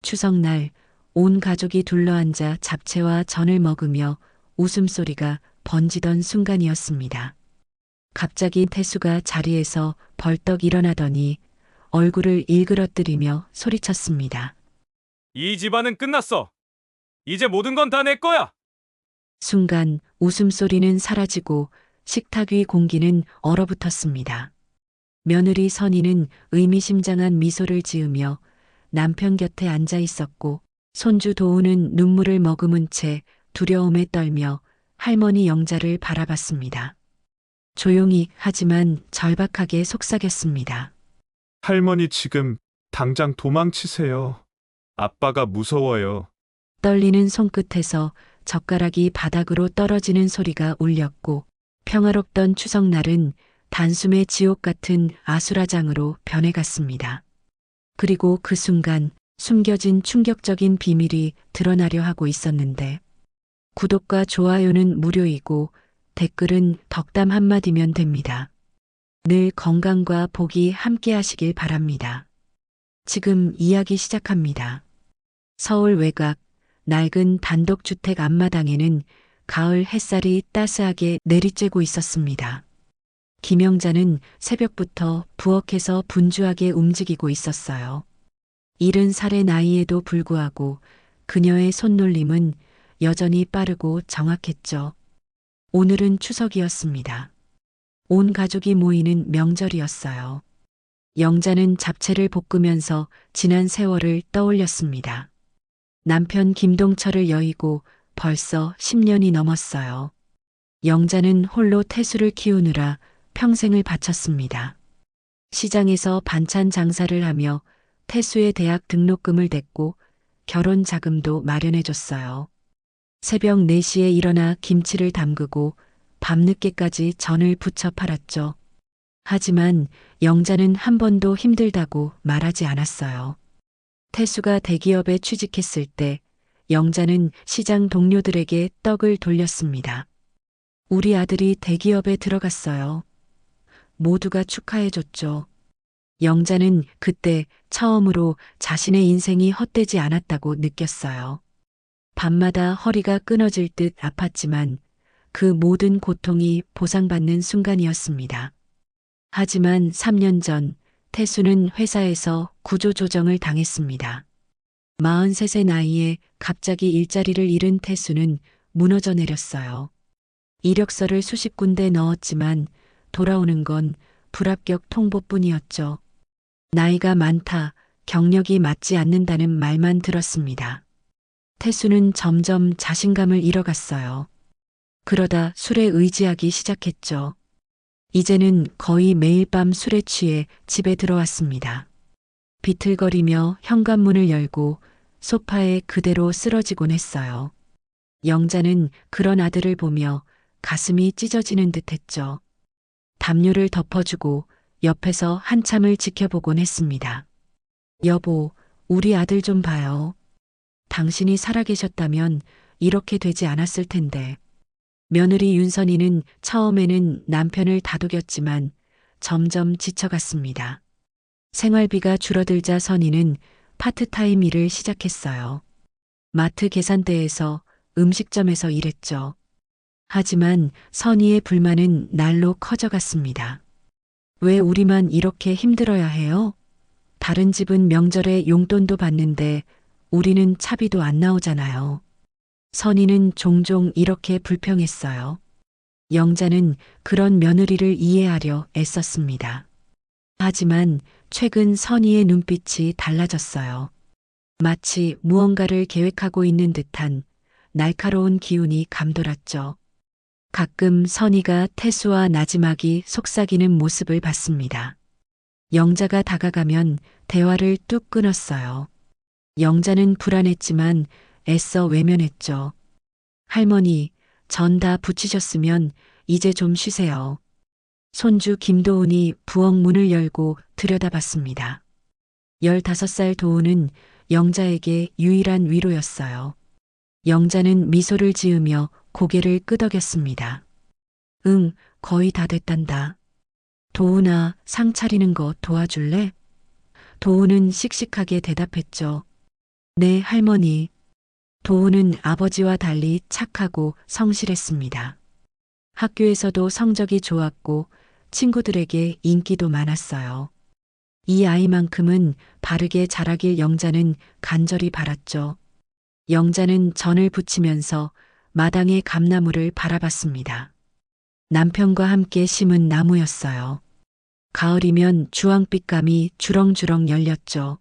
추석날 온 가족이 둘러앉아 잡채와 전을 먹으며 웃음소리가 번지던 순간이었습니다. 갑자기 태수가 자리에서 벌떡 일어나더니 얼굴을 일그러뜨리며 소리쳤습니다. 이 집안은 끝났어. 이제 모든 건 다 내 거야. 순간 웃음소리는 사라지고 식탁 위 공기는 얼어붙었습니다. 며느리 선희는 의미심장한 미소를 지으며 남편 곁에 앉아 있었고 손주 도우는 눈물을 머금은 채 두려움에 떨며 할머니 영자를 바라봤습니다. 조용히 하지만 절박하게 속삭였습니다. 할머니 지금 당장 도망치세요. 아빠가 무서워요. 떨리는 손끝에서 젓가락이 바닥으로 떨어지는 소리가 울렸고 평화롭던 추석날은 단숨에 지옥 같은 아수라장으로 변해갔습니다. 그리고 그 순간 숨겨진 충격적인 비밀이 드러나려 하고 있었는데 구독과 좋아요는 무료이고 댓글은 덕담 한마디면 됩니다. 늘 건강과 복이 함께 하시길 바랍니다. 지금 이야기 시작합니다. 서울 외곽 낡은 단독주택 앞마당에는 가을 햇살이 따스하게 내리쬐고 있었습니다. 김영자는 새벽부터 부엌에서 분주하게 움직이고 있었어요. 70살의 나이에도 불구하고 그녀의 손놀림은 여전히 빠르고 정확했죠. 오늘은 추석이었습니다. 온 가족이 모이는 명절이었어요. 영자는 잡채를 볶으면서 지난 세월을 떠올렸습니다. 남편 김동철을 여의고 벌써 10년이 넘었어요. 영자는 홀로 태수를 키우느라 평생을 바쳤습니다. 시장에서 반찬 장사를 하며 태수의 대학 등록금을 댔고 결혼 자금도 마련해줬어요. 새벽 4시에 일어나 김치를 담그고 밤늦게까지 전을 부쳐 팔았죠. 하지만 영자는 한 번도 힘들다고 말하지 않았어요. 태수가 대기업에 취직했을 때 영자는 시장 동료들에게 떡을 돌렸습니다. 우리 아들이 대기업에 들어갔어요. 모두가 축하해줬죠. 영자는 그때 처음으로 자신의 인생이 헛되지 않았다고 느꼈어요. 밤마다 허리가 끊어질 듯 아팠지만 그 모든 고통이 보상받는 순간이었습니다. 하지만 3년 전 태수는 회사에서 구조조정을 당했습니다. 43세 나이에 갑자기 일자리를 잃은 태수는 무너져 내렸어요. 이력서를 수십 군데 넣었지만 돌아오는 건 불합격 통보뿐이었죠. 나이가 많다, 경력이 맞지 않는다는 말만 들었습니다. 태수는 점점 자신감을 잃어갔어요. 그러다 술에 의지하기 시작했죠. 이제는 거의 매일 밤 술에 취해 집에 들어왔습니다. 비틀거리며 현관문을 열고 소파에 그대로 쓰러지곤 했어요. 영자는 그런 아들을 보며 가슴이 찢어지는 듯 했죠. 담요를 덮어주고 옆에서 한참을 지켜보곤 했습니다. 여보, 우리 아들 좀 봐요. 당신이 살아계셨다면 이렇게 되지 않았을 텐데. 며느리 윤선이는 처음에는 남편을 다독였지만 점점 지쳐갔습니다. 생활비가 줄어들자 선이는 파트타임 일을 시작했어요. 마트 계산대에서 음식점에서 일했죠. 하지만 선희의 불만은 날로 커져갔습니다. 왜 우리만 이렇게 힘들어야 해요? 다른 집은 명절에 용돈도 받는데 우리는 차비도 안 나오잖아요. 선희는 종종 이렇게 불평했어요. 영자는 그런 며느리를 이해하려 애썼습니다. 하지만 최근 선희의 눈빛이 달라졌어요. 마치 무언가를 계획하고 있는 듯한 날카로운 기운이 감돌았죠. 가끔 선희가 태수와 나지막이 속삭이는 모습을 봤습니다. 영자가 다가가면 대화를 뚝 끊었어요. 영자는 불안했지만 애써 외면했죠. 할머니, 전 다 부치셨으면 이제 좀 쉬세요. 손주 김도훈이 부엌 문을 열고 들여다봤습니다. 15살 도훈은 영자에게 유일한 위로였어요. 영자는 미소를 지으며 고개를 끄덕였습니다. 응, 거의 다 됐단다. 도훈아, 상 차리는 거 도와줄래? 도훈은 씩씩하게 대답했죠. 네, 할머니. 도훈은 아버지와 달리 착하고 성실했습니다. 학교에서도 성적이 좋았고 친구들에게 인기도 많았어요. 이 아이만큼은 바르게 자라길 영자는 간절히 바랐죠. 영자는 전을 부치면서 마당의 감나무를 바라봤습니다. 남편과 함께 심은 나무였어요. 가을이면 주황빛감이 주렁주렁 열렸죠.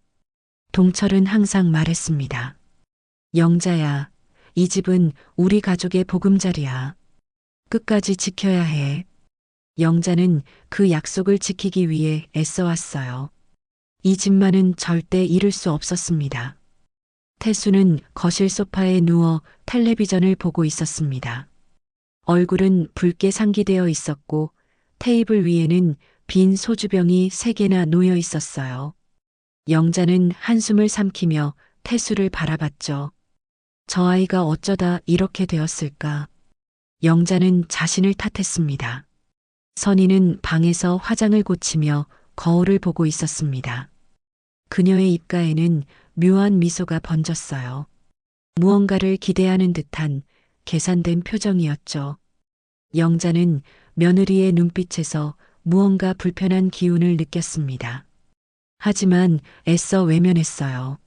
동철은 항상 말했습니다. 영자야, 이 집은 우리 가족의 보금자리야. 끝까지 지켜야 해. 영자는 그 약속을 지키기 위해 애써왔어요. 이 집만은 절대 잃을 수 없었습니다. 태수는 거실 소파에 누워 텔레비전을 보고 있었습니다. 얼굴은 붉게 상기되어 있었고 테이블 위에는 빈 소주병이 3개나 놓여 있었어요. 영자는 한숨을 삼키며 태수를 바라봤죠. 저 아이가 어쩌다 이렇게 되었을까? 영자는 자신을 탓했습니다. 선희는 방에서 화장을 고치며 거울을 보고 있었습니다. 그녀의 입가에는 묘한 미소가 번졌어요. 무언가를 기대하는 듯한 계산된 표정이었죠. 영자는 며느리의 눈빛에서 무언가 불편한 기운을 느꼈습니다. 하지만 애써 외면했어요.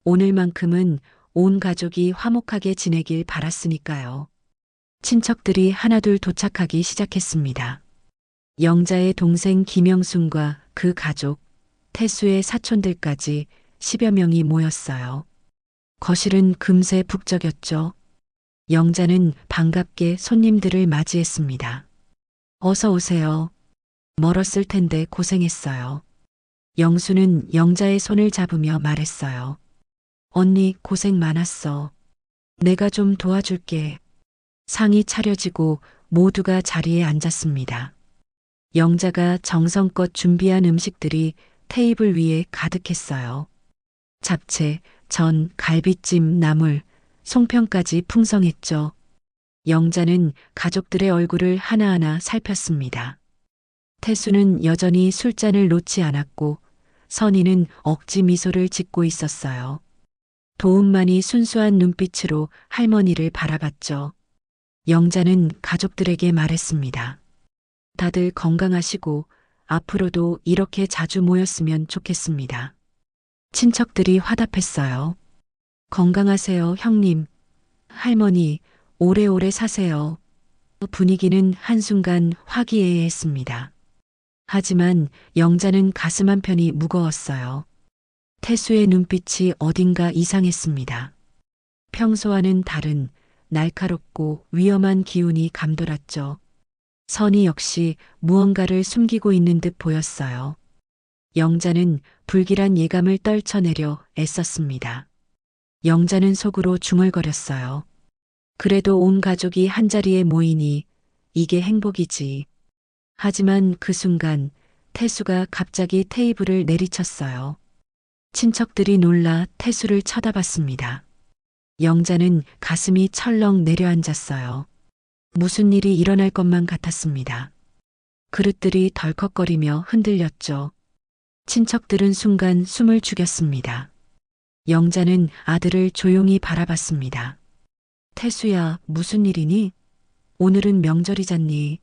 오늘만큼은 온 가족이 화목하게 지내길 바랐으니까요. 친척들이 하나둘 도착하기 시작했습니다. 영자의 동생 김영순과 그 가족, 태수의 사촌들까지 10여 명이 모였어요. 거실은 금세 북적였죠. 영자는 반갑게 손님들을 맞이했습니다. 어서 오세요. 멀었을 텐데 고생했어요. 영수는 영자의 손을 잡으며 말했어요. 언니 고생 많았어. 내가 좀 도와줄게. 상이 차려지고 모두가 자리에 앉았습니다. 영자가 정성껏 준비한 음식들이 테이블 위에 가득했어요. 잡채, 전, 갈비찜, 나물, 송편까지 풍성했죠. 영자는 가족들의 얼굴을 하나하나 살폈습니다. 태수는 여전히 술잔을 놓지 않았고 선희는 억지 미소를 짓고 있었어요. 도훈만이 순수한 눈빛으로 할머니를 바라봤죠. 영자는 가족들에게 말했습니다. 다들 건강하시고 앞으로도 이렇게 자주 모였으면 좋겠습니다. 친척들이 화답했어요. 건강하세요, 형님. 할머니, 오래오래 사세요. 분위기는 한순간 화기애애했습니다. 하지만 영자는 가슴 한편이 무거웠어요. 태수의 눈빛이 어딘가 이상했습니다. 평소와는 다른 날카롭고 위험한 기운이 감돌았죠. 선희 역시 무언가를 숨기고 있는 듯 보였어요. 영자는 불길한 예감을 떨쳐내려 애썼습니다. 영자는 속으로 중얼거렸어요. 그래도 온 가족이 한자리에 모이니 이게 행복이지. 하지만 그 순간 태수가 갑자기 테이블을 내리쳤어요. 친척들이 놀라 태수를 쳐다봤습니다. 영자는 가슴이 철렁 내려앉았어요. 무슨 일이 일어날 것만 같았습니다. 그릇들이 덜컥거리며 흔들렸죠. 친척들은 순간 숨을 죽였습니다. 영자는 아들을 조용히 바라봤습니다. 태수야, 무슨 일이니? 오늘은 명절이잖니.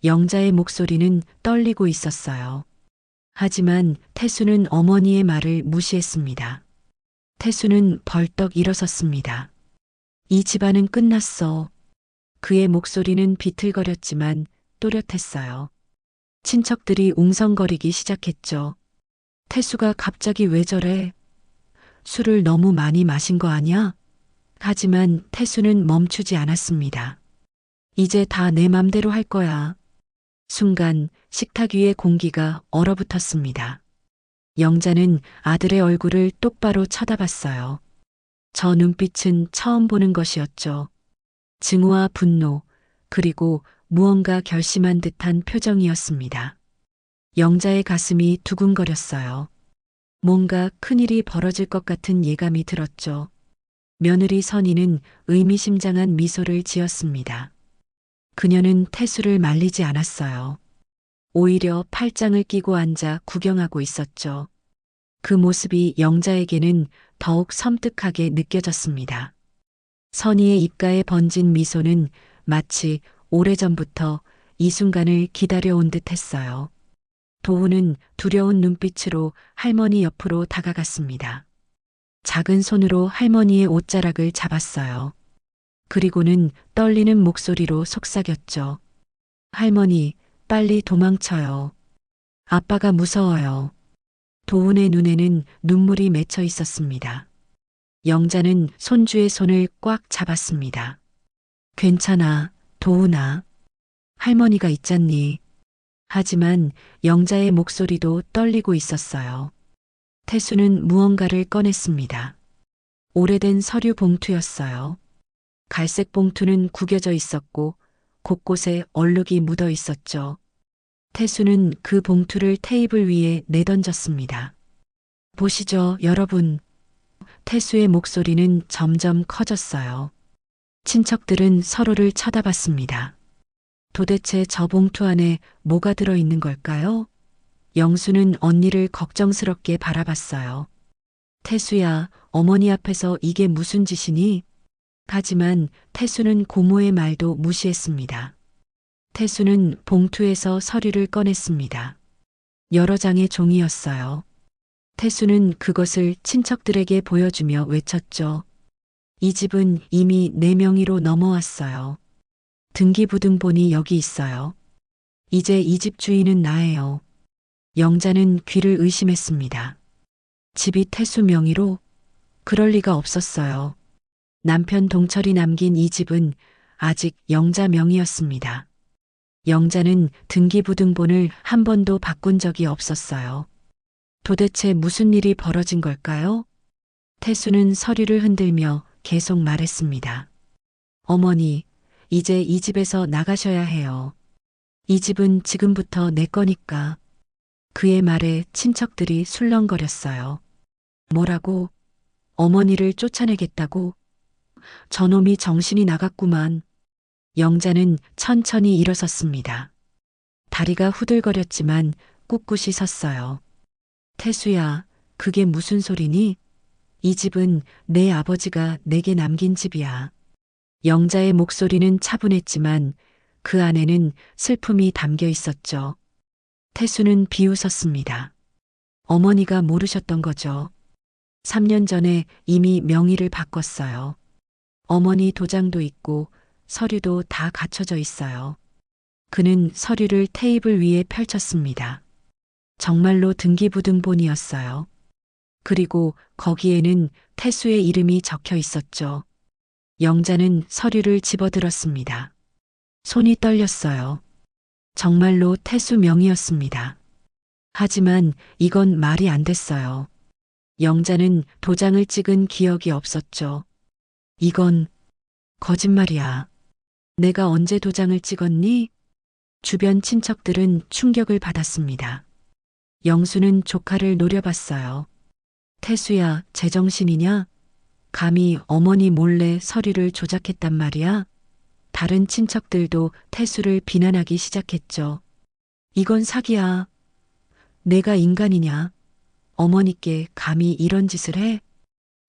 영자의 목소리는 떨리고 있었어요. 하지만 태수는 어머니의 말을 무시했습니다. 태수는 벌떡 일어섰습니다. 이 집안은 끝났어. 그의 목소리는 비틀거렸지만 또렷했어요. 친척들이 웅성거리기 시작했죠. 태수가 갑자기 왜 저래? 술을 너무 많이 마신 거 아니야? 하지만 태수는 멈추지 않았습니다. 이제 다 내 맘대로 할 거야. 순간 식탁 위의 공기가 얼어붙었습니다. 영자는 아들의 얼굴을 똑바로 쳐다봤어요. 저 눈빛은 처음 보는 것이었죠. 증오와 분노, 그리고 무언가 결심한 듯한 표정이었습니다. 영자의 가슴이 두근거렸어요. 뭔가 큰일이 벌어질 것 같은 예감이 들었죠. 며느리 선희는 의미심장한 미소를 지었습니다. 그녀는 태수를 말리지 않았어요. 오히려 팔짱을 끼고 앉아 구경하고 있었죠. 그 모습이 영자에게는 더욱 섬뜩하게 느껴졌습니다. 선희의 입가에 번진 미소는 마치 오래전부터 이 순간을 기다려온 듯 했어요. 도훈은 두려운 눈빛으로 할머니 옆으로 다가갔습니다. 작은 손으로 할머니의 옷자락을 잡았어요. 그리고는 떨리는 목소리로 속삭였죠. 할머니, 빨리 도망쳐요. 아빠가 무서워요. 도훈의 눈에는 눈물이 맺혀 있었습니다. 영자는 손주의 손을 꽉 잡았습니다. 괜찮아, 도훈아. 할머니가 있잖니. 하지만 영자의 목소리도 떨리고 있었어요. 태수는 무언가를 꺼냈습니다. 오래된 서류 봉투였어요. 갈색 봉투는 구겨져 있었고 곳곳에 얼룩이 묻어 있었죠. 태수는 그 봉투를 테이블 위에 내던졌습니다. 보시죠, 여러분. 태수의 목소리는 점점 커졌어요. 친척들은 서로를 쳐다봤습니다. 도대체 저 봉투 안에 뭐가 들어 있는 걸까요? 영수는 언니를 걱정스럽게 바라봤어요. 태수야, 어머니 앞에서 이게 무슨 짓이니? 하지만 태수는 고모의 말도 무시했습니다. 태수는 봉투에서 서류를 꺼냈습니다. 여러 장의 종이였어요. 태수는 그것을 친척들에게 보여주며 외쳤죠. 이 집은 이미 내 명의로 넘어왔어요. 등기부등본이 여기 있어요. 이제 이 집 주인은 나예요. 영자는 귀를 의심했습니다. 집이 태수 명의로? 그럴 리가 없었어요. 남편 동철이 남긴 이 집은 아직 영자 명의였습니다. 영자는 등기부등본을 한 번도 바꾼 적이 없었어요. 도대체 무슨 일이 벌어진 걸까요? 태수는 서류를 흔들며 계속 말했습니다. 어머니, 이제 이 집에서 나가셔야 해요. 이 집은 지금부터 내 거니까. 그의 말에 친척들이 술렁거렸어요. 뭐라고? 어머니를 쫓아내겠다고? 저놈이 정신이 나갔구만. 영자는 천천히 일어섰습니다. 다리가 후들거렸지만 꿋꿋이 섰어요. 태수야, 그게 무슨 소리니? 이 집은 내 아버지가 내게 남긴 집이야. 영자의 목소리는 차분했지만 그 안에는 슬픔이 담겨 있었죠. 태수는 비웃었습니다. 어머니가 모르셨던 거죠. 3년 전에 이미 명의를 바꿨어요. 어머니 도장도 있고 서류도 다 갖춰져 있어요. 그는 서류를 테이블 위에 펼쳤습니다. 정말로 등기부등본이었어요. 그리고 거기에는 태수의 이름이 적혀 있었죠. 영자는 서류를 집어들었습니다. 손이 떨렸어요. 정말로 태수 명의였습니다. 하지만 이건 말이 안 됐어요. 영자는 도장을 찍은 기억이 없었죠. 이건 거짓말이야. 내가 언제 도장을 찍었니? 주변 친척들은 충격을 받았습니다. 영수는 조카를 노려봤어요. 태수야, 제정신이냐? 감히 어머니 몰래 서류를 조작했단 말이야? 다른 친척들도 태수를 비난하기 시작했죠. 이건 사기야. 내가 인간이냐? 어머니께 감히 이런 짓을 해?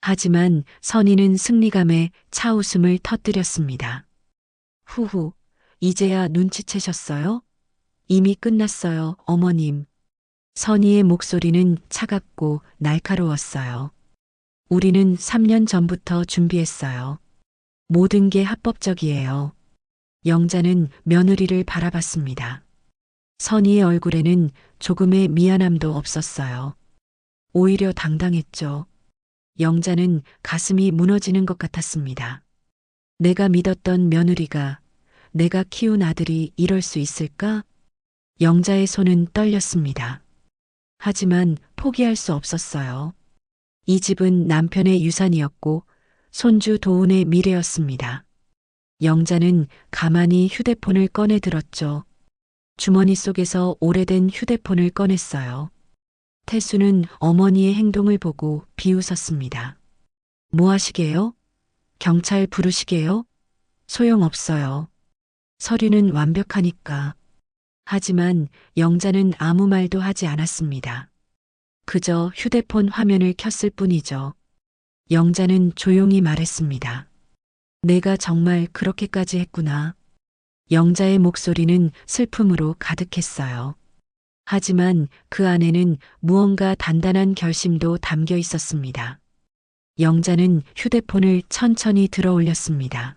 하지만 선희는 승리감에 차웃음을 터뜨렸습니다. 후후, 이제야 눈치채셨어요? 이미 끝났어요, 어머님. 선희의 목소리는 차갑고 날카로웠어요. 우리는 3년 전부터 준비했어요. 모든 게 합법적이에요. 영자는 며느리를 바라봤습니다. 선희의 얼굴에는 조금의 미안함도 없었어요. 오히려 당당했죠. 영자는 가슴이 무너지는 것 같았습니다. 내가 믿었던 며느리가, 내가 키운 아들이 이럴 수 있을까? 영자의 손은 떨렸습니다. 하지만 포기할 수 없었어요. 이 집은 남편의 유산이었고 손주 도훈의 미래였습니다. 영자는 가만히 휴대폰을 꺼내 들었죠. 주머니 속에서 오래된 휴대폰을 꺼냈어요. 태수는 어머니의 행동을 보고 비웃었습니다. 뭐 하시게요? 경찰 부르시게요? 소용없어요. 서류는 완벽하니까. 하지만 영자는 아무 말도 하지 않았습니다. 그저 휴대폰 화면을 켰을 뿐이죠. 영자는 조용히 말했습니다. 내가 정말 그렇게까지 했구나. 영자의 목소리는 슬픔으로 가득했어요. 하지만 그 안에는 무언가 단단한 결심도 담겨 있었습니다. 영자는 휴대폰을 천천히 들어 올렸습니다.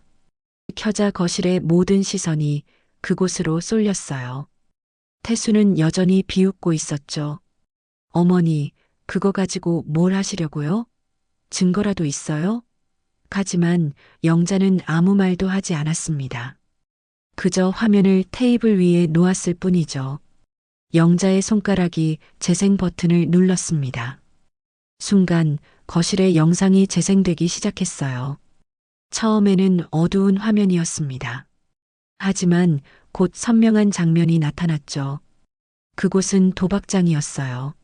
켜자 거실의 모든 시선이 그곳으로 쏠렸어요. 태수는 여전히 비웃고 있었죠. 어머니, 그거 가지고 뭘 하시려고요? 증거라도 있어요? 하지만 영자는 아무 말도 하지 않았습니다. 그저 화면을 테이블 위에 놓았을 뿐이죠. 영자의 손가락이 재생 버튼을 눌렀습니다. 순간 거실의 영상이 재생되기 시작했어요. 처음에는 어두운 화면이었습니다. 하지만 곧 선명한 장면이 나타났죠. 그곳은 도박장이었어요.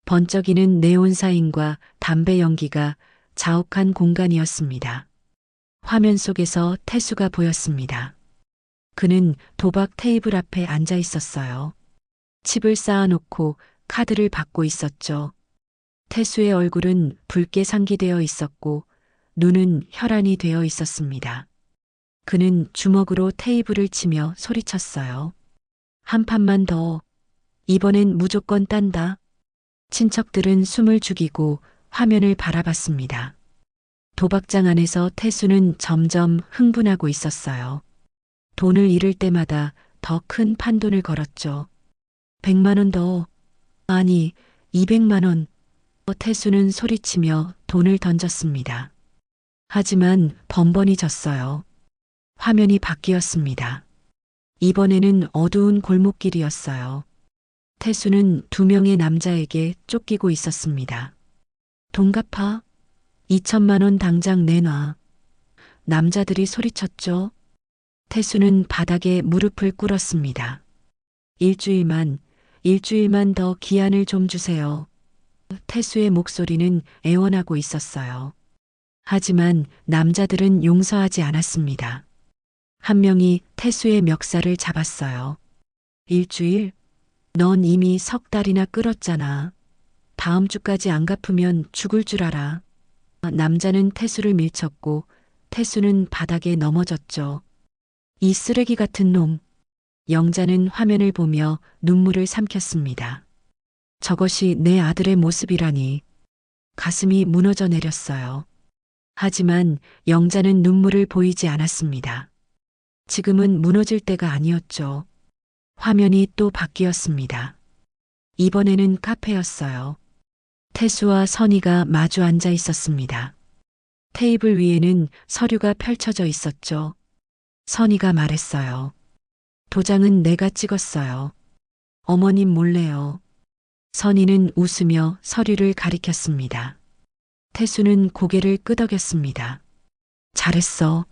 번쩍이는 네온 사인과 담배 연기가 자욱한 공간이었습니다. 화면 속에서 태수가 보였습니다. 그는 도박 테이블 앞에 앉아 있었어요. 칩을 쌓아놓고 카드를 받고 있었죠. 태수의 얼굴은 붉게 상기되어 있었고 눈은 혈안이 되어 있었습니다. 그는 주먹으로 테이블을 치며 소리쳤어요. 한 판만 더. 이번엔 무조건 딴다. 친척들은 숨을 죽이고 화면을 바라봤습니다. 도박장 안에서 태수는 점점 흥분하고 있었어요. 돈을 잃을 때마다 더 큰 판돈을 걸었죠. 100만 원 더. 아니, 200만 원. 태수는 소리치며 돈을 던졌습니다. 하지만 번번이 졌어요. 화면이 바뀌었습니다. 이번에는 어두운 골목길이었어요. 태수는 2명의 남자에게 쫓기고 있었습니다. 돈 갚아. 2천만 원 당장 내놔. 남자들이 소리쳤죠. 태수는 바닥에 무릎을 꿇었습니다. 일주일만 더 기한을 좀 주세요. 태수의 목소리는 애원하고 있었어요. 하지만 남자들은 용서하지 않았습니다. 한 명이 태수의 멱살을 잡았어요. 일주일? 넌 이미 3달이나 끌었잖아. 다음 주까지 안 갚으면 죽을 줄 알아. 남자는 태수를 밀쳤고 태수는 바닥에 넘어졌죠. 이 쓰레기 같은 놈. 영자는 화면을 보며 눈물을 삼켰습니다. 저것이 내 아들의 모습이라니. 가슴이 무너져 내렸어요. 하지만 영자는 눈물을 보이지 않았습니다. 지금은 무너질 때가 아니었죠. 화면이 또 바뀌었습니다. 이번에는 카페였어요. 태수와 선희가 마주 앉아 있었습니다. 테이블 위에는 서류가 펼쳐져 있었죠. 선희가 말했어요. 도장은 내가 찍었어요. 어머님 몰래요. 선희는 웃으며 서류를 가리켰습니다. 태수는 고개를 끄덕였습니다. 잘했어.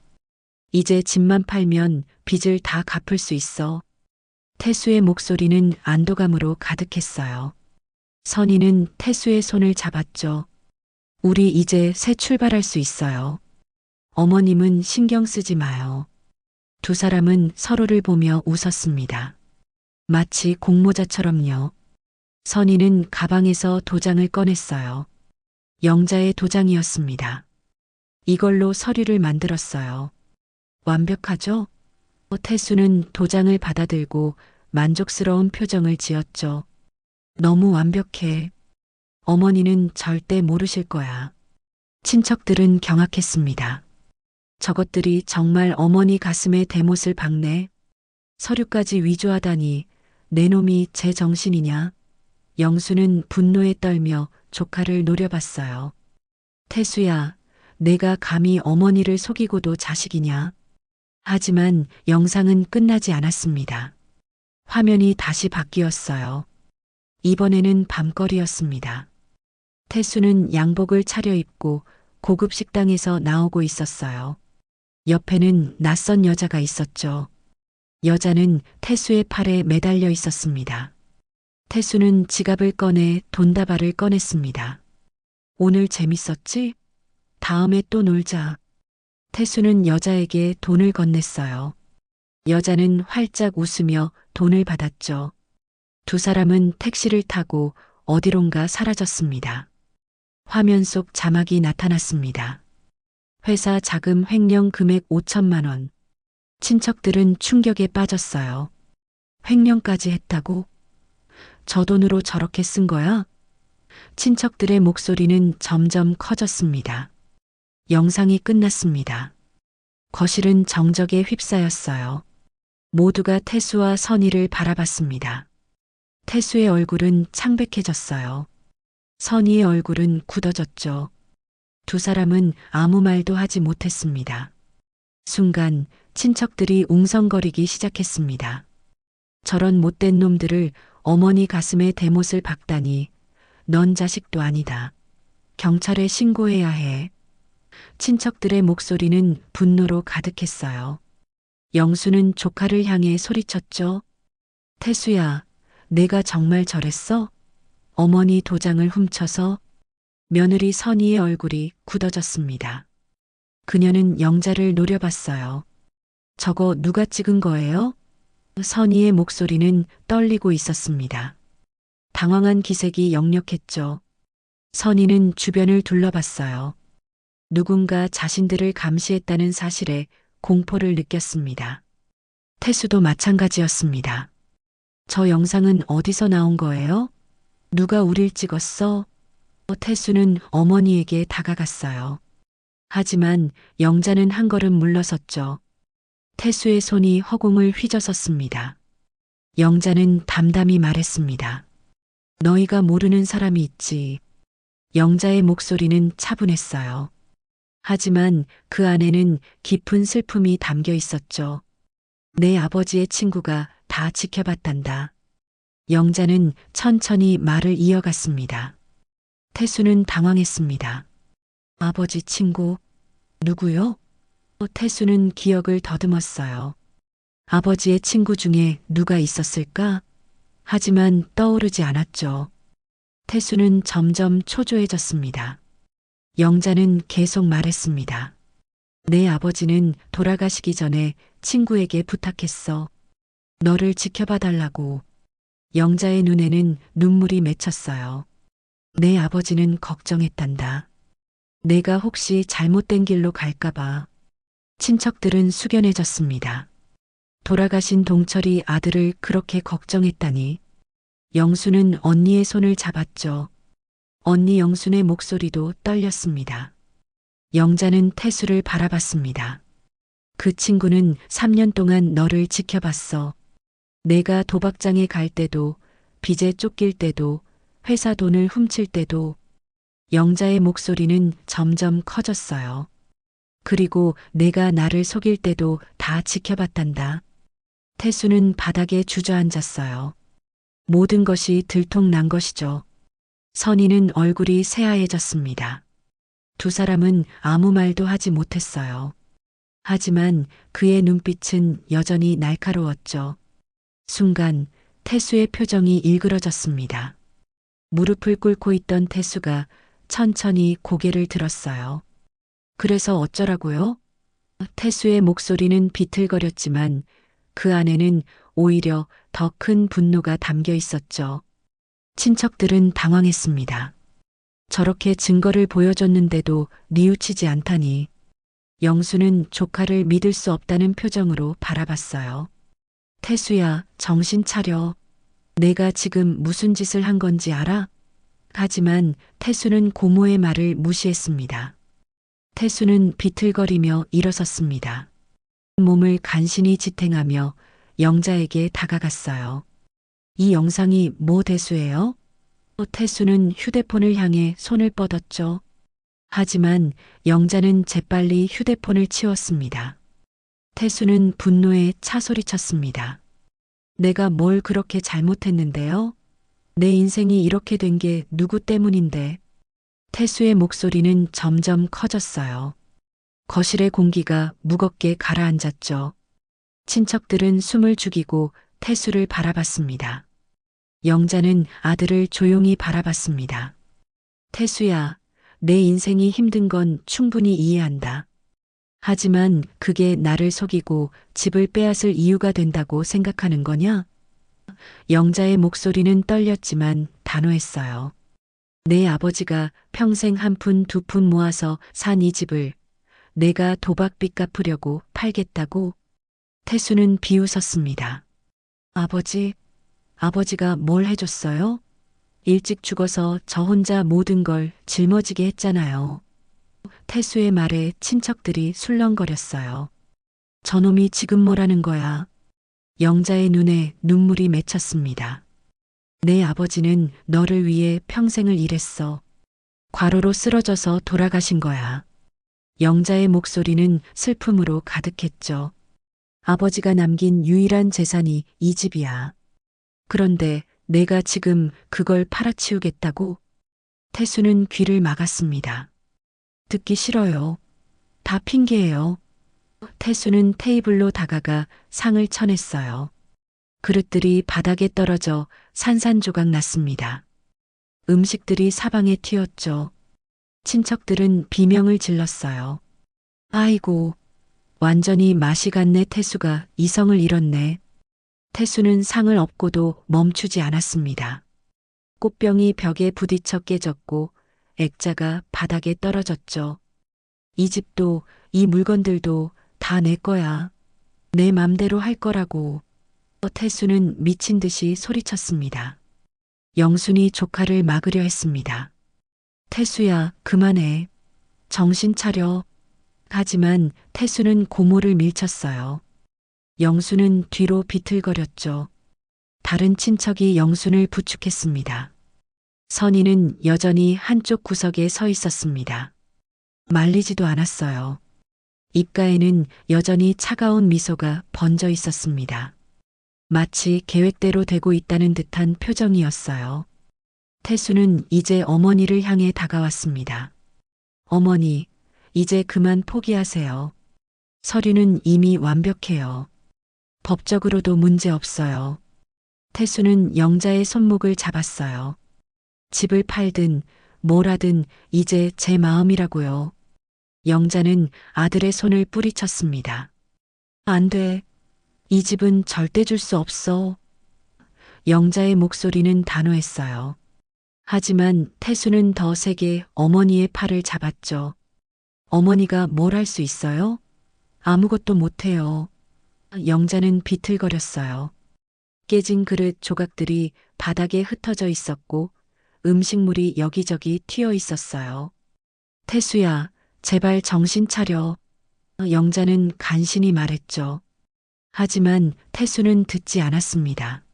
이제 집만 팔면 빚을 다 갚을 수 있어. 태수의 목소리는 안도감으로 가득했어요. 선희는 태수의 손을 잡았죠. 우리 이제 새 출발할 수 있어요. 어머님은 신경 쓰지 마요. 두 사람은 서로를 보며 웃었습니다. 마치 공모자처럼요. 선희는 가방에서 도장을 꺼냈어요. 영자의 도장이었습니다. 이걸로 서류를 만들었어요. 완벽하죠? 태수는 도장을 받아들고 만족스러운 표정을 지었죠. 너무 완벽해. 어머니는 절대 모르실 거야. 친척들은 경악했습니다. 저것들이 정말 어머니 가슴에 대못을 박네. 서류까지 위조하다니 내 놈이 제 정신이냐. 영수는 분노에 떨며 조카를 노려봤어요. 태수야, 내가 감히 어머니를 속이고도 자식이냐. 하지만 영상은 끝나지 않았습니다. 화면이 다시 바뀌었어요. 이번에는 밤거리였습니다. 태수는 양복을 차려입고 고급 식당에서 나오고 있었어요. 옆에는 낯선 여자가 있었죠. 여자는 태수의 팔에 매달려 있었습니다. 태수는 지갑을 꺼내 돈다발을 꺼냈습니다. 오늘 재밌었지? 다음에 또 놀자. 태수는 여자에게 돈을 건넸어요. 여자는 활짝 웃으며 돈을 받았죠. 두 사람은 택시를 타고 어디론가 사라졌습니다. 화면 속 자막이 나타났습니다. 회사 자금 횡령 금액 5천만 원. 친척들은 충격에 빠졌어요. 횡령까지 했다고? 저 돈으로 저렇게 쓴 거야? 친척들의 목소리는 점점 커졌습니다. 영상이 끝났습니다. 거실은 정적에 휩싸였어요. 모두가 태수와 선희를 바라봤습니다. 태수의 얼굴은 창백해졌어요. 선희의 얼굴은 굳어졌죠. 두 사람은 아무 말도 하지 못했습니다. 순간 친척들이 웅성거리기 시작했습니다. 저런 못된 놈들을 어머니 가슴에 대못을 박다니, 넌 자식도 아니다. 경찰에 신고해야 해. 친척들의 목소리는 분노로 가득했어요. 영수는 조카를 향해 소리쳤죠. 태수야, 내가 정말 저랬어? 어머니 도장을 훔쳐서. 며느리 선희의 얼굴이 굳어졌습니다. 그녀는 영자를 노려봤어요. 저거 누가 찍은 거예요? 선희의 목소리는 떨리고 있었습니다. 당황한 기색이 역력했죠. 선희는 주변을 둘러봤어요. 누군가 자신들을 감시했다는 사실에 공포를 느꼈습니다. 태수도 마찬가지였습니다. 저 영상은 어디서 나온 거예요? 누가 우릴 찍었어? 태수는 어머니에게 다가갔어요. 하지만 영자는 한 걸음 물러섰죠. 태수의 손이 허공을 휘저었습니다. 영자는 담담히 말했습니다. 너희가 모르는 사람이 있지. 영자의 목소리는 차분했어요. 하지만 그 안에는 깊은 슬픔이 담겨 있었죠. 내 아버지의 친구가 다 지켜봤단다. 영자는 천천히 말을 이어갔습니다. 태수는 당황했습니다. 아버지 친구, 누구요? 태수는 기억을 더듬었어요. 아버지의 친구 중에 누가 있었을까? 하지만 떠오르지 않았죠. 태수는 점점 초조해졌습니다. 영자는 계속 말했습니다. 내 아버지는 돌아가시기 전에 친구에게 부탁했어. 너를 지켜봐 달라고. 영자의 눈에는 눈물이 맺혔어요. 내 아버지는 걱정했단다. 내가 혹시 잘못된 길로 갈까봐. 친척들은 숙연해졌습니다. 돌아가신 동철이 아들을 그렇게 걱정했다니. 영수는 언니의 손을 잡았죠. 언니 영순의 목소리도 떨렸습니다. 영자는 태수를 바라봤습니다. 그 친구는 3년 동안 너를 지켜봤어. 내가 도박장에 갈 때도, 빚에 쫓길 때도, 회사 돈을 훔칠 때도. 영자의 목소리는 점점 커졌어요. 그리고 내가 나를 속일 때도 다 지켜봤단다. 태수는 바닥에 주저앉았어요. 모든 것이 들통난 것이죠. 선희는 얼굴이 새하얘졌습니다. 두 사람은 아무 말도 하지 못했어요. 하지만 그의 눈빛은 여전히 날카로웠죠. 순간 태수의 표정이 일그러졌습니다. 무릎을 꿇고 있던 태수가 천천히 고개를 들었어요. 그래서 어쩌라고요? 태수의 목소리는 비틀거렸지만 그 안에는 오히려 더 큰 분노가 담겨 있었죠. 친척들은 당황했습니다. 저렇게 증거를 보여줬는데도 뉘우치지 않다니. 영수는 조카를 믿을 수 없다는 표정으로 바라봤어요. 태수야, 정신 차려. 내가 지금 무슨 짓을 한 건지 알아? 하지만 태수는 고모의 말을 무시했습니다. 태수는 비틀거리며 일어섰습니다. 몸을 간신히 지탱하며 영자에게 다가갔어요. 이 영상이 뭐 대수예요? 태수는 휴대폰을 향해 손을 뻗었죠. 하지만 영자는 재빨리 휴대폰을 치웠습니다. 태수는 분노에 차소리쳤습니다. 내가 뭘 그렇게 잘못했는데요? 내 인생이 이렇게 된 게 누구 때문인데? 태수의 목소리는 점점 커졌어요. 거실의 공기가 무겁게 가라앉았죠. 친척들은 숨을 죽이고 태수를 바라봤습니다. 영자는 아들을 조용히 바라봤습니다. 태수야, 내 인생이 힘든 건 충분히 이해한다. 하지만 그게 나를 속이고 집을 빼앗을 이유가 된다고 생각하는 거냐? 영자의 목소리는 떨렸지만 단호했어요. 내 아버지가 평생 한 푼 두 푼 모아서 산 이 집을 내가 도박빚 갚으려고 팔겠다고? 태수는 비웃었습니다. 아버지가 뭘 해줬어요? 일찍 죽어서 저 혼자 모든 걸 짊어지게 했잖아요. 태수의 말에 친척들이 술렁거렸어요. 저놈이 지금 뭐라는 거야? 영자의 눈에 눈물이 맺혔습니다. 내 아버지는 너를 위해 평생을 일했어. 과로로 쓰러져서 돌아가신 거야. 영자의 목소리는 슬픔으로 가득했죠. 아버지가 남긴 유일한 재산이 이 집이야. 그런데 내가 지금 그걸 팔아치우겠다고? 태수는 귀를 막았습니다. 듣기 싫어요. 다 핑계예요. 태수는 테이블로 다가가 상을 쳐냈어요. 그릇들이 바닥에 떨어져 산산조각 났습니다. 음식들이 사방에 튀었죠. 친척들은 비명을 질렀어요. 아이고, 완전히 맛이 갔네. 태수가 이성을 잃었네. 태수는 상을 엎고도 멈추지 않았습니다. 꽃병이 벽에 부딪혀 깨졌고 액자가 바닥에 떨어졌죠. 이 집도 이 물건들도 다 내 거야. 내 맘대로 할 거라고. 태수는 미친 듯이 소리쳤습니다. 영순이 조카를 막으려 했습니다. 태수야, 그만해. 정신 차려. 하지만 태수는 고모를 밀쳤어요. 영순은 뒤로 비틀거렸죠. 다른 친척이 영순을 부축했습니다. 선희는 여전히 한쪽 구석에 서 있었습니다. 말리지도 않았어요. 입가에는 여전히 차가운 미소가 번져 있었습니다. 마치 계획대로 되고 있다는 듯한 표정이었어요. 태수는 이제 어머니를 향해 다가왔습니다. 어머니, 이제 그만 포기하세요. 서류는 이미 완벽해요. 법적으로도 문제 없어요. 태수는 영자의 손목을 잡았어요. 집을 팔든 뭘 하든 이제 제 마음이라고요. 영자는 아들의 손을 뿌리쳤습니다. 안 돼. 이 집은 절대 줄 수 없어. 영자의 목소리는 단호했어요. 하지만 태수는 더 세게 어머니의 팔을 잡았죠. 어머니가 뭘 할 수 있어요? 아무것도 못해요. 영자는 비틀거렸어요. 깨진 그릇 조각들이 바닥에 흩어져 있었고 음식물이 여기저기 튀어 있었어요. 태수야, 제발 정신 차려. 영자는 간신히 말했죠. 하지만 태수는 듣지 않았습니다.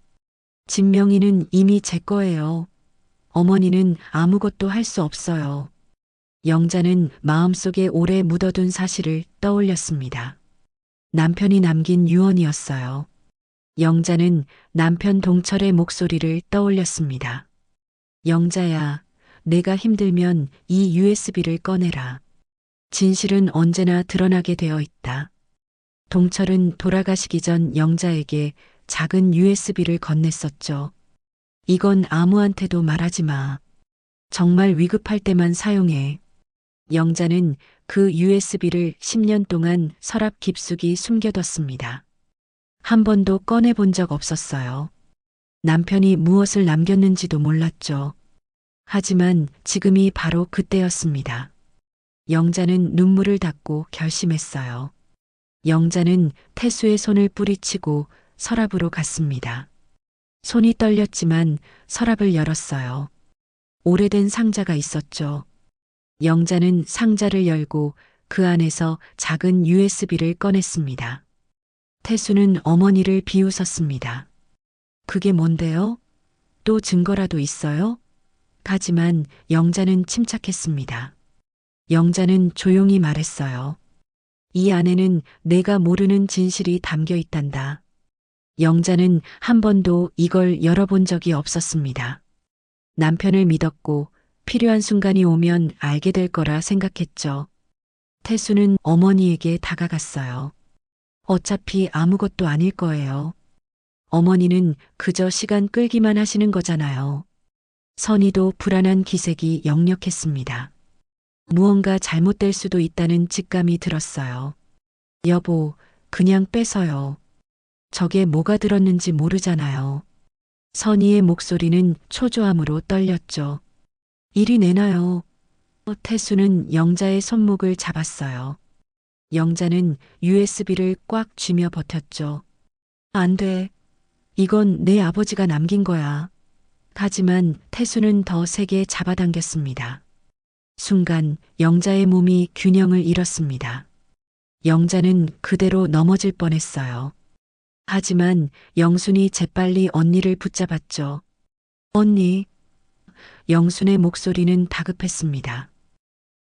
집 명의는 이미 제 거예요. 어머니는 아무것도 할 수 없어요. 영자는 마음속에 오래 묻어둔 사실을 떠올렸습니다. 남편이 남긴 유언이었어요. 영자는 남편 동철의 목소리를 떠올렸습니다. 영자야, 내가 힘들면 이 USB를 꺼내라. 진실은 언제나 드러나게 되어 있다. 동철은 돌아가시기 전 영자에게 작은 USB를 건넸었죠. 이건 아무한테도 말하지 마. 정말 위급할 때만 사용해. 영자는 그 USB를 10년 동안 서랍 깊숙이 숨겨뒀습니다. 한 번도 꺼내본 적 없었어요. 남편이 무엇을 남겼는지도 몰랐죠. 하지만 지금이 바로 그때였습니다. 영자는 눈물을 닦고 결심했어요. 영자는 태수의 손을 뿌리치고 서랍으로 갔습니다. 손이 떨렸지만 서랍을 열었어요. 오래된 상자가 있었죠. 영자는 상자를 열고 그 안에서 작은 USB를 꺼냈습니다. 태수는 어머니를 비웃었습니다. 그게 뭔데요? 또 증거라도 있어요? 하지만 영자는 침착했습니다. 영자는 조용히 말했어요. 이 안에는 내가 모르는 진실이 담겨 있단다. 영자는 한 번도 이걸 열어본 적이 없었습니다. 남편을 믿었고 필요한 순간이 오면 알게 될 거라 생각했죠. 태수는 어머니에게 다가갔어요. 어차피 아무것도 아닐 거예요. 어머니는 그저 시간 끌기만 하시는 거잖아요. 선희도 불안한 기색이 역력했습니다. 무언가 잘못될 수도 있다는 직감이 들었어요. 여보, 그냥 빼서요. 저게 뭐가 들었는지 모르잖아요. 선희의 목소리는 초조함으로 떨렸죠. 이리 내놔요. 태수는 영자의 손목을 잡았어요. 영자는 USB를 꽉 쥐며 버텼죠. 안 돼. 이건 내 아버지가 남긴 거야. 하지만 태수는 더 세게 잡아당겼습니다. 순간 영자의 몸이 균형을 잃었습니다. 영자는 그대로 넘어질 뻔했어요. 하지만 영순이 재빨리 언니를 붙잡았죠. 언니. 영순의 목소리는 다급했습니다.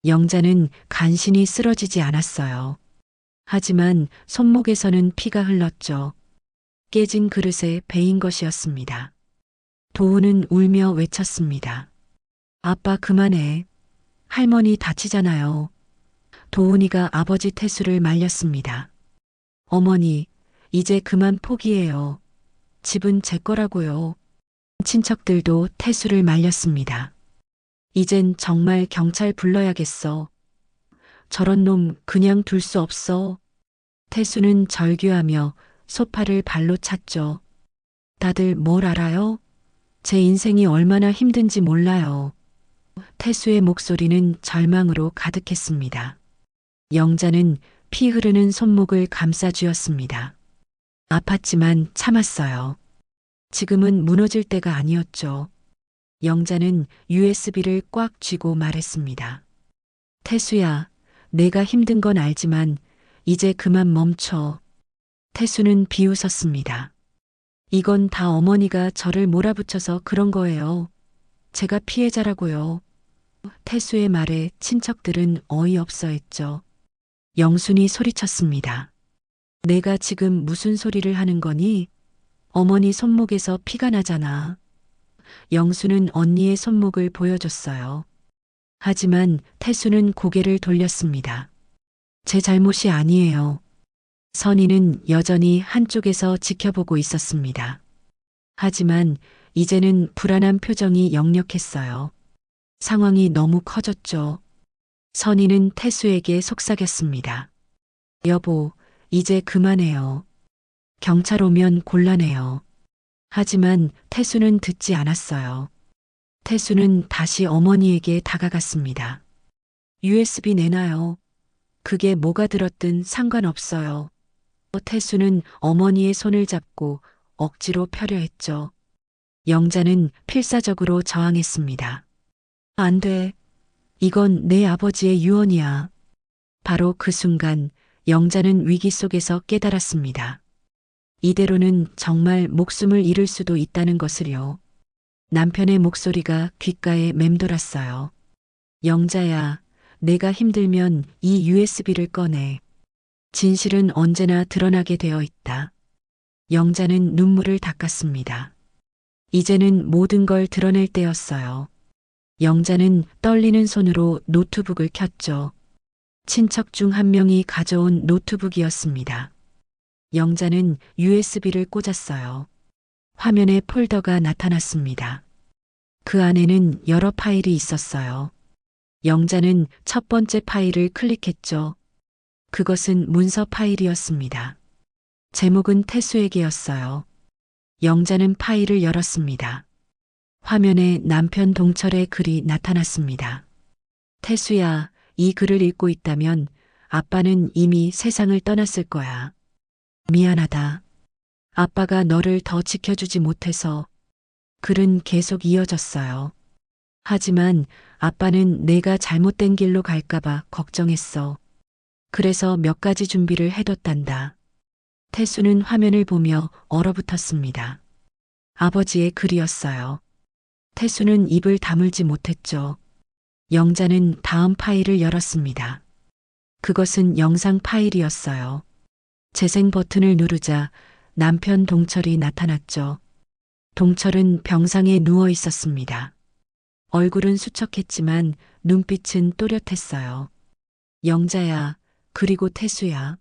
영자는 간신히 쓰러지지 않았어요. 하지만 손목에서는 피가 흘렀죠. 깨진 그릇에 베인 것이었습니다. 도훈은 울며 외쳤습니다. 아빠 그만해. 할머니 다치잖아요. 도훈이가 아버지 태수를 말렸습니다. 어머니, 이제 그만 포기해요. 집은 제 거라고요. 친척들도 태수를 말렸습니다. 이젠 정말 경찰 불러야겠어. 저런 놈 그냥 둘 수 없어. 태수는 절규하며 소파를 발로 찼죠. 다들 뭘 알아요? 제 인생이 얼마나 힘든지 몰라요. 태수의 목소리는 절망으로 가득했습니다. 영자는 피 흐르는 손목을 감싸 쥐었습니다. 아팠지만 참았어요. 지금은 무너질 때가 아니었죠. 영자는 USB를 꽉 쥐고 말했습니다. 태수야, 내가 힘든 건 알지만 이제 그만 멈춰. 태수는 비웃었습니다. 이건 다 어머니가 저를 몰아붙여서 그런 거예요. 제가 피해자라고요. 태수의 말에 친척들은 어이없어 했죠. 영순이 소리쳤습니다. 내가 지금 무슨 소리를 하는 거니? 어머니 손목에서 피가 나잖아. 영수는 언니의 손목을 보여줬어요. 하지만 태수는 고개를 돌렸습니다. 제 잘못이 아니에요. 선희는 여전히 한쪽에서 지켜보고 있었습니다. 하지만 이제는 불안한 표정이 역력했어요. 상황이 너무 커졌죠. 선희는 태수에게 속삭였습니다. 여보, 이제 그만해요. 경찰 오면 곤란해요. 하지만 태수는 듣지 않았어요. 태수는 다시 어머니에게 다가갔습니다. USB 내놔요. 그게 뭐가 들었든 상관없어요. 태수는 어머니의 손을 잡고 억지로 펴려 했죠. 영자는 필사적으로 저항했습니다. 안 돼. 이건 내 아버지의 유언이야. 바로 그 순간 영자는 위기 속에서 깨달았습니다. 이대로는 정말 목숨을 잃을 수도 있다는 것을요. 남편의 목소리가 귓가에 맴돌았어요. 영자야, 내가 힘들면 이 USB를 꺼내. 진실은 언제나 드러나게 되어 있다. 영자는 눈물을 닦았습니다. 이제는 모든 걸 드러낼 때였어요. 영자는 떨리는 손으로 노트북을 켰죠. 친척 중 한 명이 가져온 노트북이었습니다. 영자는 USB를 꽂았어요. 화면에 폴더가 나타났습니다. 그 안에는 여러 파일이 있었어요. 영자는 첫 번째 파일을 클릭했죠. 그것은 문서 파일이었습니다. 제목은 태수에게였어요. 영자는 파일을 열었습니다. 화면에 남편 동철의 글이 나타났습니다. 태수야, 이 글을 읽고 있다면 아빠는 이미 세상을 떠났을 거야. 미안하다. 아빠가 너를 더 지켜주지 못해서. 글은 계속 이어졌어요. 하지만 아빠는 내가 잘못된 길로 갈까봐 걱정했어. 그래서 몇 가지 준비를 해뒀단다. 태수는 화면을 보며 얼어붙었습니다. 아버지의 글이었어요. 태수는 입을 다물지 못했죠. 영자는 다음 파일을 열었습니다. 그것은 영상 파일이었어요. 재생 버튼을 누르자 남편 동철이 나타났죠. 동철은 병상에 누워 있었습니다. 얼굴은 수척했지만 눈빛은 또렷했어요. 영자야, 그리고 태수야.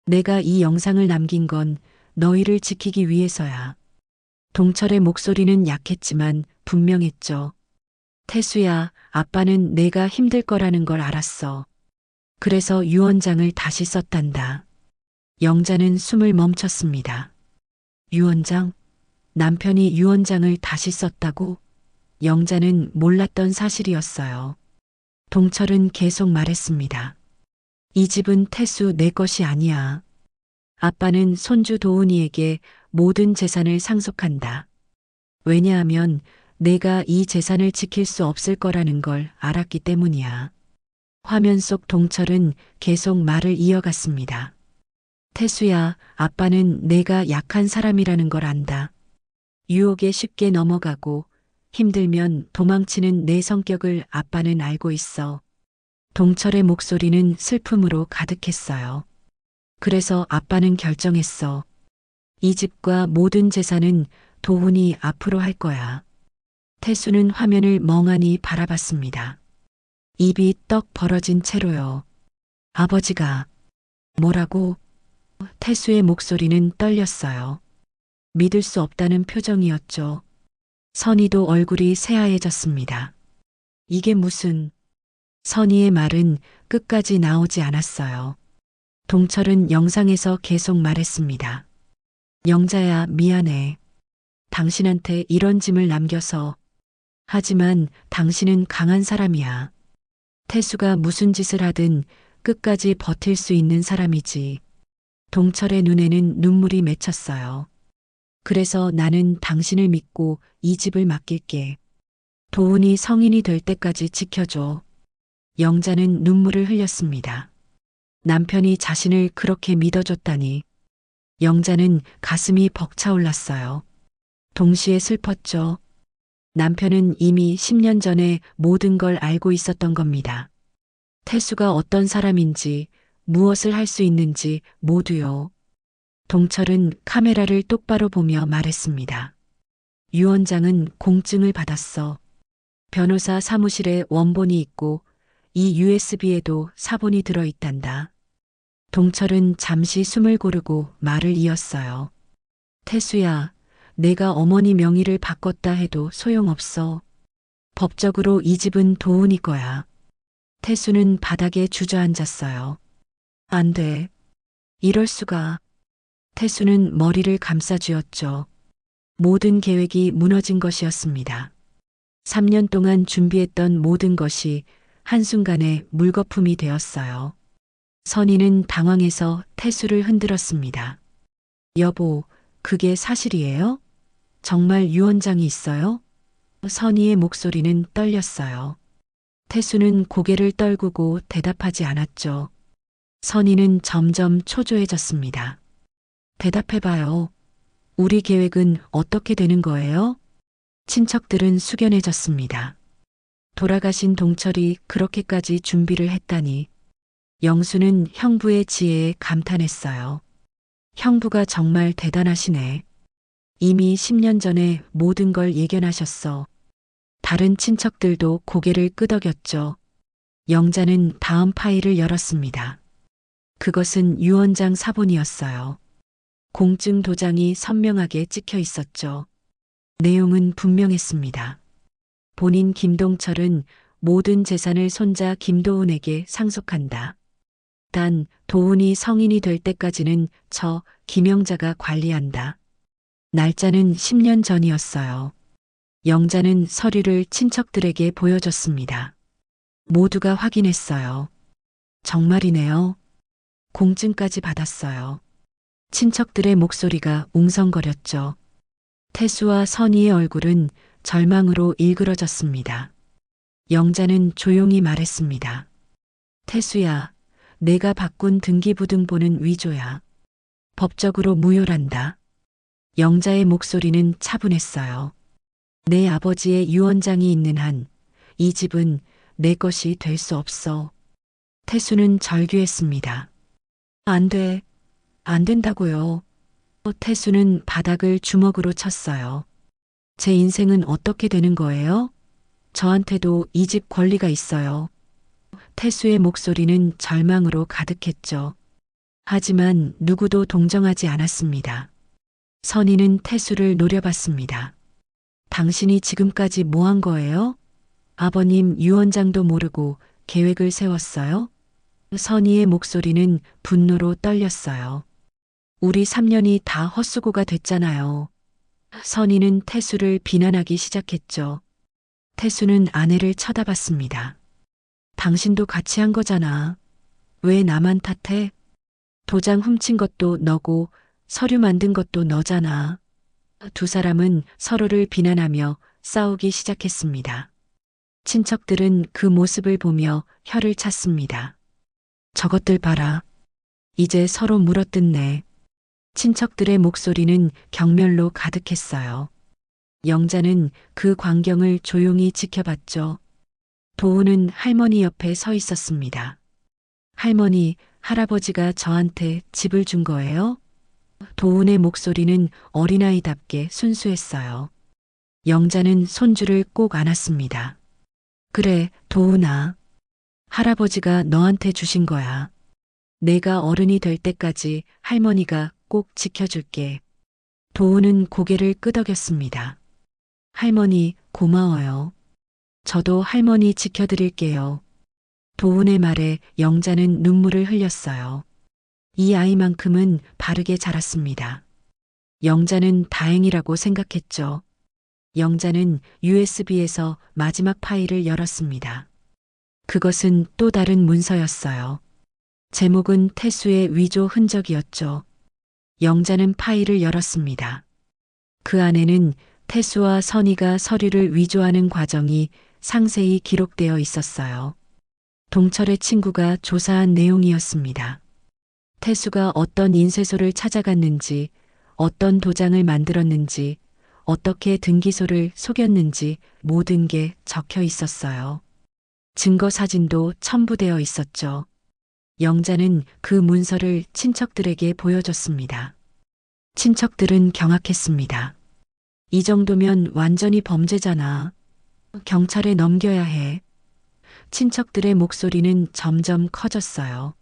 내가 이 영상을 남긴 건 너희를 지키기 위해서야. 동철의 목소리는 약했지만 분명했죠. 태수야, 아빠는 내가 힘들 거라는 걸 알았어. 그래서 유언장을 다시 썼단다. 영자는 숨을 멈췄습니다. 유언장? 남편이 유언장을 다시 썼다고? 영자는 몰랐던 사실이었어요. 동철은 계속 말했습니다. 이 집은 태수 내 것이 아니야. 아빠는 손주 도훈이에게 모든 재산을 상속한다. 왜냐하면 내가 이 재산을 지킬 수 없을 거라는 걸 알았기 때문이야. 화면 속 동철은 계속 말을 이어갔습니다. 태수야, 아빠는 내가 약한 사람이라는 걸 안다. 유혹에 쉽게 넘어가고 힘들면 도망치는 내 성격을 아빠는 알고 있어. 동철의 목소리는 슬픔으로 가득했어요. 그래서 아빠는 결정했어. 이 집과 모든 재산은 도훈이 앞으로 할 거야. 태수는 화면을 멍하니 바라봤습니다. 입이 떡 벌어진 채로요. 아버지가 뭐라고? 태수의 목소리는 떨렸어요. 믿을 수 없다는 표정이었죠. 선희도 얼굴이 새하얘졌습니다. 이게 무슨... 선희의 말은 끝까지 나오지 않았어요. 동철은 영상에서 계속 말했습니다. 영자야, 미안해. 당신한테 이런 짐을 남겨서. 하지만 당신은 강한 사람이야. 태수가 무슨 짓을 하든 끝까지 버틸 수 있는 사람이지. 동철의 눈에는 눈물이 맺혔어요. 그래서 나는 당신을 믿고 이 집을 맡길게. 도훈이 성인이 될 때까지 지켜줘. 영자는 눈물을 흘렸습니다. 남편이 자신을 그렇게 믿어줬다니. 영자는 가슴이 벅차올랐어요. 동시에 슬펐죠. 남편은 이미 10년 전에 모든 걸 알고 있었던 겁니다. 태수가 어떤 사람인지, 무엇을 할 수 있는지 모두요. 동철은 카메라를 똑바로 보며 말했습니다. 유 원장은 공증을 받았어. 변호사 사무실에 원본이 있고 이 USB에도 사본이 들어있단다. 동철은 잠시 숨을 고르고 말을 이었어요. 태수야, 내가 어머니 명의를 바꿨다 해도 소용없어. 법적으로 이 집은 도훈이 거야. 태수는 바닥에 주저앉았어요. 안 돼. 이럴 수가. 태수는 머리를 감싸쥐었죠. 모든 계획이 무너진 것이었습니다. 3년 동안 준비했던 모든 것이 한순간에 물거품이 되었어요. 선희는 당황해서 태수를 흔들었습니다. 여보, 그게 사실이에요? 정말 유 원장이 있어요? 선희의 목소리는 떨렸어요. 태수는 고개를 떨구고 대답하지 않았죠. 선희는 점점 초조해졌습니다. 대답해봐요. 우리 계획은 어떻게 되는 거예요? 친척들은 숙연해졌습니다. 돌아가신 동철이 그렇게까지 준비를 했다니. 영수는 형부의 지혜에 감탄했어요. 형부가 정말 대단하시네. 이미 10년 전에 모든 걸 예견하셨어. 다른 친척들도 고개를 끄덕였죠. 영자는 다음 파일을 열었습니다. 그것은 유 원장 사본이었어요. 공증 도장이 선명하게 찍혀 있었죠. 내용은 분명했습니다. 본인 김동철은 모든 재산을 손자 김도훈에게 상속한다. 단 도훈이 성인이 될 때까지는 저 김영자가 관리한다. 날짜는 10년 전이었어요. 영자는 서류를 친척들에게 보여줬습니다. 모두가 확인했어요. 정말이네요. 공증까지 받았어요. 친척들의 목소리가 웅성거렸죠. 태수와 선희의 얼굴은 절망으로 일그러졌습니다. 영자는 조용히 말했습니다. 태수야, 내가 바꾼 등기부등본은 위조야. 법적으로 무효란다. 영자의 목소리는 차분했어요. 내 아버지의 유 원장이 있는 한 이 집은 내 것이 될 수 없어. 태수는 절규했습니다. 안 돼. 안 된다고요. 태수는 바닥을 주먹으로 쳤어요. 제 인생은 어떻게 되는 거예요? 저한테도 이 집 권리가 있어요. 태수의 목소리는 절망으로 가득했죠. 하지만 누구도 동정하지 않았습니다. 선희는 태수를 노려봤습니다. 당신이 지금까지 뭐 한 거예요? 아버님 유 원장도 모르고 계획을 세웠어요? 선희의 목소리는 분노로 떨렸어요. 우리 3년이 다 헛수고가 됐잖아요. 선희는 태수를 비난하기 시작했죠. 태수는 아내를 쳐다봤습니다. 당신도 같이 한 거잖아. 왜 나만 탓해? 도장 훔친 것도 너고 서류 만든 것도 너잖아. 두 사람은 서로를 비난하며 싸우기 시작했습니다. 친척들은 그 모습을 보며 혀를 찼습니다. 저것들 봐라. 이제 서로 물어뜯네. 친척들의 목소리는 경멸로 가득했어요. 영자는 그 광경을 조용히 지켜봤죠. 도우는 할머니 옆에 서 있었습니다. 할머니, 할아버지가 저한테 집을 준 거예요? 도운의 목소리는 어린아이답게 순수했어요. 영자는 손주를 꼭 안았습니다. 그래, 도운아. 할아버지가 너한테 주신 거야. 내가 어른이 될 때까지 할머니가 꼭 지켜줄게. 도운은 고개를 끄덕였습니다. 할머니, 고마워요. 저도 할머니 지켜드릴게요. 도운의 말에 영자는 눈물을 흘렸어요. 이 아이만큼은 바르게 자랐습니다. 영자는 다행이라고 생각했죠. 영자는 USB에서 마지막 파일을 열었습니다. 그것은 또 다른 문서였어요. 제목은 태수의 위조 흔적이었죠. 영자는 파일을 열었습니다. 그 안에는 태수와 선희가 서류를 위조하는 과정이 상세히 기록되어 있었어요. 동철의 친구가 조사한 내용이었습니다. 태수가 어떤 인쇄소를 찾아갔는지, 어떤 도장을 만들었는지, 어떻게 등기소를 속였는지 모든 게 적혀 있었어요. 증거 사진도 첨부되어 있었죠. 영자는 그 문서를 친척들에게 보여줬습니다. 친척들은 경악했습니다. 이 정도면 완전히 범죄잖아. 경찰에 넘겨야 해. 친척들의 목소리는 점점 커졌어요.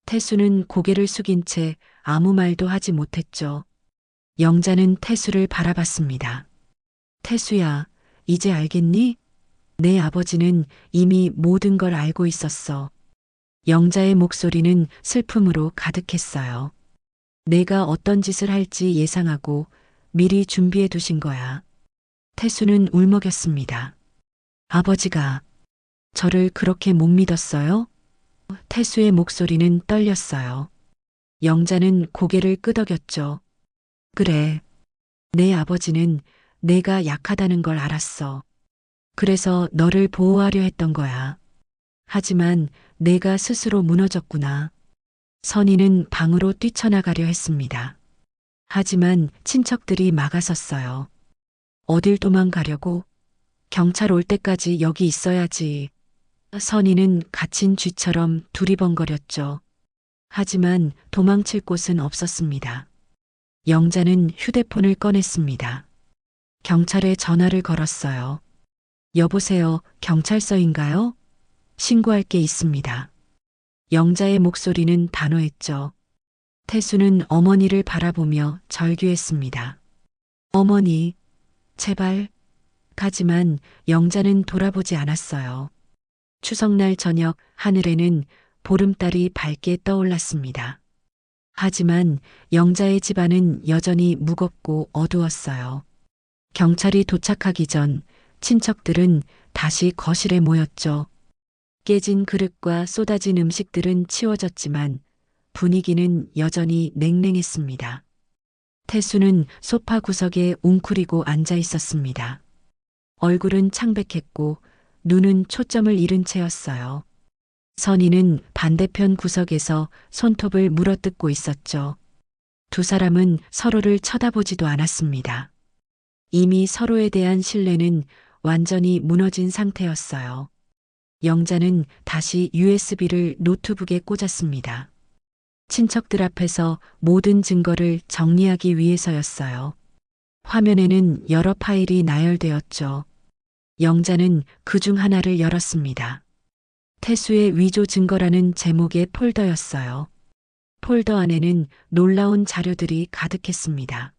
태수는 고개를 숙인 채 아무 말도 하지 못했죠. 영자는 태수를 바라봤습니다. 태수야, 이제 알겠니? 내 아버지는 이미 모든 걸 알고 있었어. 영자의 목소리는 슬픔으로 가득했어요. 내가 어떤 짓을 할지 예상하고 미리 준비해 두신 거야. 태수는 울먹였습니다. 아버지가 저를 그렇게 못 믿었어요? 태수의 목소리는 떨렸어요. 영자는 고개를 끄덕였죠. 그래. 내 아버지는 내가 약하다는 걸 알았어. 그래서 너를 보호하려 했던 거야. 하지만 내가 스스로 무너졌구나. 선희는 방으로 뛰쳐나가려 했습니다. 하지만 친척들이 막아섰어요. 어딜 도망가려고? 경찰 올 때까지 여기 있어야지. 선희는 갇힌 쥐처럼 두리번거렸죠. 하지만 도망칠 곳은 없었습니다. 영자는 휴대폰을 꺼냈습니다. 경찰에 전화를 걸었어요. 여보세요, 경찰서인가요? 신고할 게 있습니다. 영자의 목소리는 단호했죠. 태수는 어머니를 바라보며 절규했습니다. 어머니, 제발. 하지만 영자는 돌아보지 않았어요. 추석날 저녁 하늘에는 보름달이 밝게 떠올랐습니다. 하지만 영자의 집안은 여전히 무겁고 어두웠어요. 경찰이 도착하기 전 친척들은 다시 거실에 모였죠. 깨진 그릇과 쏟아진 음식들은 치워졌지만 분위기는 여전히 냉랭했습니다. 태수는 소파 구석에 웅크리고 앉아 있었습니다. 얼굴은 창백했고 눈은 초점을 잃은 채였어요. 선희는 반대편 구석에서 손톱을 물어뜯고 있었죠. 두 사람은 서로를 쳐다보지도 않았습니다. 이미 서로에 대한 신뢰는 완전히 무너진 상태였어요. 영자는 다시 USB를 노트북에 꽂았습니다. 친척들 앞에서 모든 증거를 정리하기 위해서였어요. 화면에는 여러 파일이 나열되었죠. 영자는 그중 하나를 열었습니다. 태수의 위조 증거라는 제목의 폴더였어요. 폴더 안에는 놀라운 자료들이 가득했습니다.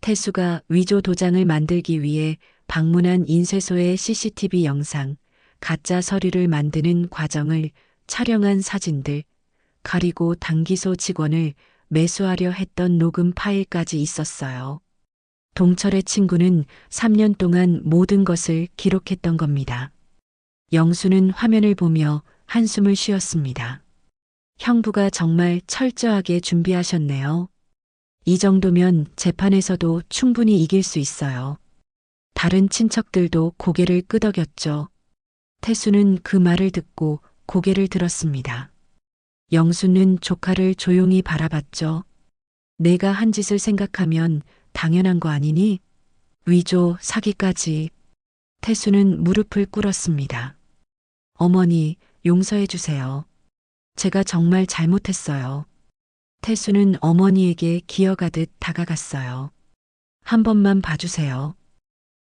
태수가 위조 도장을 만들기 위해 방문한 인쇄소의 CCTV 영상, 가짜 서류를 만드는 과정을 촬영한 사진들, 그리고 단기소 직원을 매수하려 했던 녹음 파일까지 있었어요. 동철의 친구는 3년 동안 모든 것을 기록했던 겁니다. 영수는 화면을 보며 한숨을 쉬었습니다. 형부가 정말 철저하게 준비하셨네요. 이 정도면 재판에서도 충분히 이길 수 있어요. 다른 친척들도 고개를 끄덕였죠. 태수는 그 말을 듣고 고개를 들었습니다. 영수는 조카를 조용히 바라봤죠. 내가 한 짓을 생각하면 당연한 거 아니니? 위조, 사기까지. 태수는 무릎을 꿇었습니다. 어머니, 용서해 주세요. 제가 정말 잘못했어요. 태수는 어머니에게 기어가듯 다가갔어요. 한 번만 봐주세요.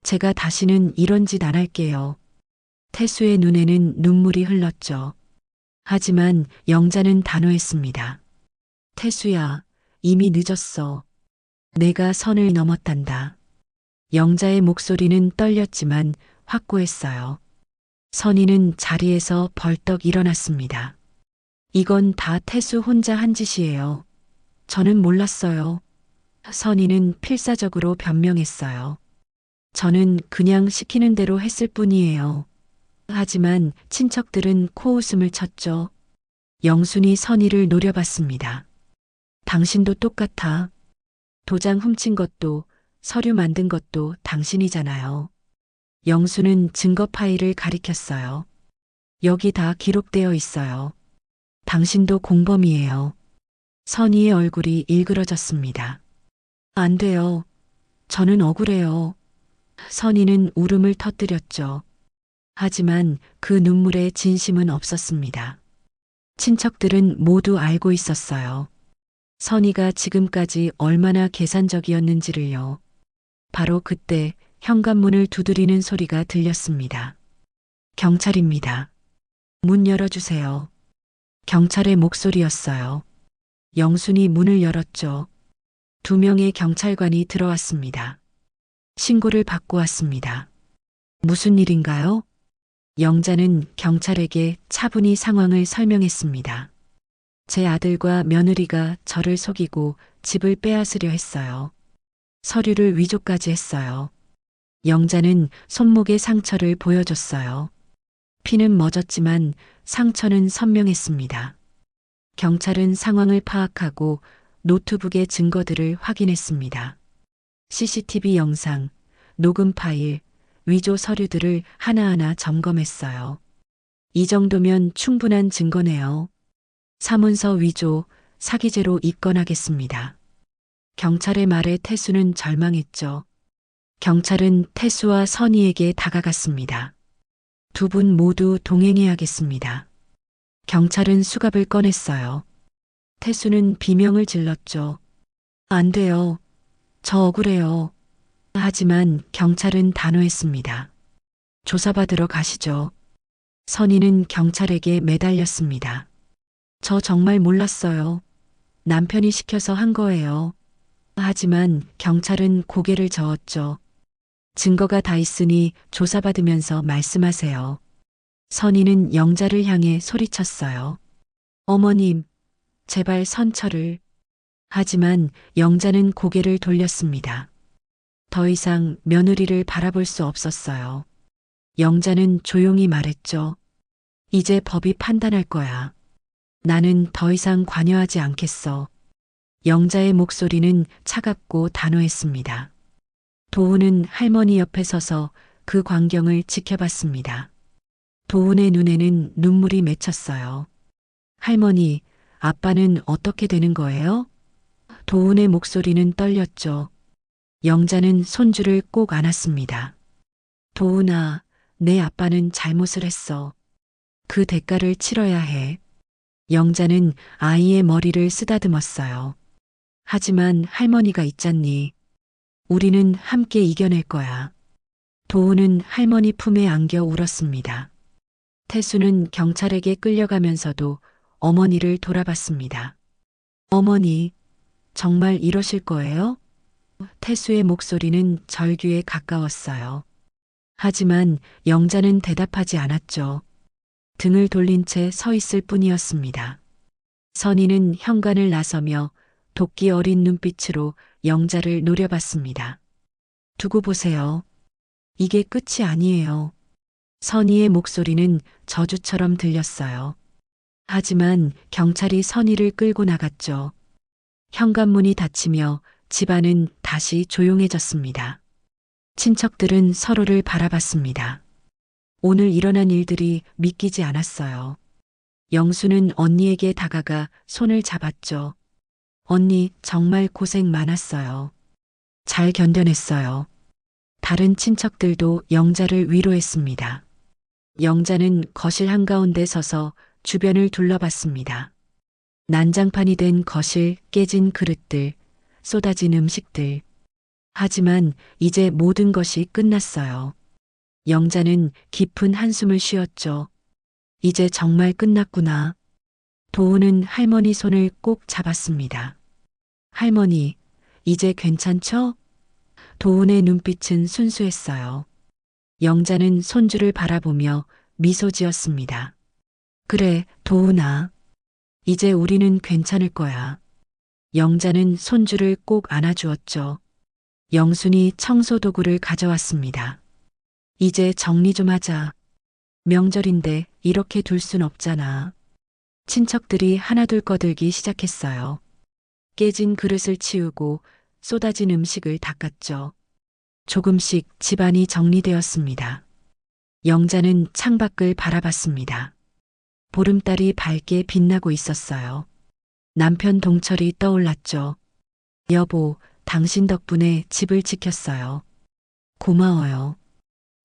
제가 다시는 이런 짓 안 할게요. 태수의 눈에는 눈물이 흘렀죠. 하지만 영자는 단호했습니다. 태수야, 이미 늦었어. 내가 선을 넘었단다. 영자의 목소리는 떨렸지만 확고했어요. 선희는 자리에서 벌떡 일어났습니다. 이건 다 태수 혼자 한 짓이에요. 저는 몰랐어요. 선희는 필사적으로 변명했어요. 저는 그냥 시키는 대로 했을 뿐이에요. 하지만 친척들은 코웃음을 쳤죠. 영순이 선희를 노려봤습니다. 당신도 똑같아. 도장 훔친 것도 서류 만든 것도 당신이잖아요. 영수는 증거 파일을 가리켰어요. 여기 다 기록되어 있어요. 당신도 공범이에요. 선희의 얼굴이 일그러졌습니다. 안 돼요. 저는 억울해요. 선희는 울음을 터뜨렸죠. 하지만 그 눈물에 진심은 없었습니다. 친척들은 모두 알고 있었어요. 선희가 지금까지 얼마나 계산적이었는지를요. 바로 그때 현관문을 두드리는 소리가 들렸습니다. 경찰입니다. 문 열어주세요. 경찰의 목소리였어요. 영순이 문을 열었죠. 2명의 경찰관이 들어왔습니다. 신고를 받고 왔습니다. 무슨 일인가요? 영자는 경찰에게 차분히 상황을 설명했습니다. 제 아들과 며느리가 저를 속이고 집을 빼앗으려 했어요. 서류를 위조까지 했어요. 영자는 손목의 상처를 보여줬어요. 피는 멎었지만 상처는 선명했습니다. 경찰은 상황을 파악하고 노트북의 증거들을 확인했습니다. CCTV 영상, 녹음 파일, 위조 서류들을 하나하나 점검했어요. 이 정도면 충분한 증거네요. 사문서 위조, 사기죄로 입건하겠습니다. 경찰의 말에 태수는 절망했죠. 경찰은 태수와 선희에게 다가갔습니다. 2분 모두 동행해야겠습니다. 경찰은 수갑을 꺼냈어요. 태수는 비명을 질렀죠. 안 돼요. 저 억울해요. 하지만 경찰은 단호했습니다. 조사받으러 가시죠. 선희는 경찰에게 매달렸습니다. 저 정말 몰랐어요. 남편이 시켜서 한 거예요. 하지만 경찰은 고개를 저었죠. 증거가 다 있으니 조사받으면서 말씀하세요. 선희는 영자를 향해 소리쳤어요. 어머님, 제발 선처를. 하지만 영자는 고개를 돌렸습니다. 더 이상 며느리를 바라볼 수 없었어요. 영자는 조용히 말했죠. 이제 법이 판단할 거야. 나는 더 이상 관여하지 않겠어. 영자의 목소리는 차갑고 단호했습니다. 도훈은 할머니 옆에 서서 그 광경을 지켜봤습니다. 도훈의 눈에는 눈물이 맺혔어요. 할머니, 아빠는 어떻게 되는 거예요? 도훈의 목소리는 떨렸죠. 영자는 손주를 꼭 안았습니다. 도훈아, 내 아빠는 잘못을 했어. 그 대가를 치러야 해. 영자는 아이의 머리를 쓰다듬었어요. 하지만 할머니가 있잖니. 우리는 함께 이겨낼 거야. 도훈은 할머니 품에 안겨 울었습니다. 태수는 경찰에게 끌려가면서도 어머니를 돌아봤습니다. 어머니, 정말 이러실 거예요? 태수의 목소리는 절규에 가까웠어요. 하지만 영자는 대답하지 않았죠. 등을 돌린 채 서 있을 뿐이었습니다. 선희는 현관을 나서며 도끼 어린 눈빛으로 영자를 노려봤습니다. 두고 보세요. 이게 끝이 아니에요. 선희의 목소리는 저주처럼 들렸어요. 하지만 경찰이 선희를 끌고 나갔죠. 현관문이 닫히며 집안은 다시 조용해졌습니다. 친척들은 서로를 바라봤습니다. 오늘 일어난 일들이 믿기지 않았어요. 영수는 언니에게 다가가 손을 잡았죠. 언니, 정말 고생 많았어요. 잘 견뎌냈어요. 다른 친척들도 영자를 위로했습니다. 영자는 거실 한가운데 서서 주변을 둘러봤습니다. 난장판이 된 거실, 깨진 그릇들, 쏟아진 음식들. 하지만 이제 모든 것이 끝났어요. 영자는 깊은 한숨을 쉬었죠. 이제 정말 끝났구나. 도우는 할머니 손을 꼭 잡았습니다. 할머니, 이제 괜찮죠? 도훈의 눈빛은 순수했어요. 영자는 손주를 바라보며 미소 지었습니다. 그래, 도훈아. 이제 우리는 괜찮을 거야. 영자는 손주를 꼭 안아주었죠. 영순이 청소 도구를 가져왔습니다. 이제 정리 좀 하자. 명절인데 이렇게 둘 순 없잖아. 친척들이 하나둘 꺼들기 시작했어요. 깨진 그릇을 치우고 쏟아진 음식을 닦았죠. 조금씩 집안이 정리되었습니다. 영자는 창밖을 바라봤습니다. 보름달이 밝게 빛나고 있었어요. 남편 동철이 떠올랐죠. 여보, 당신 덕분에 집을 지켰어요. 고마워요.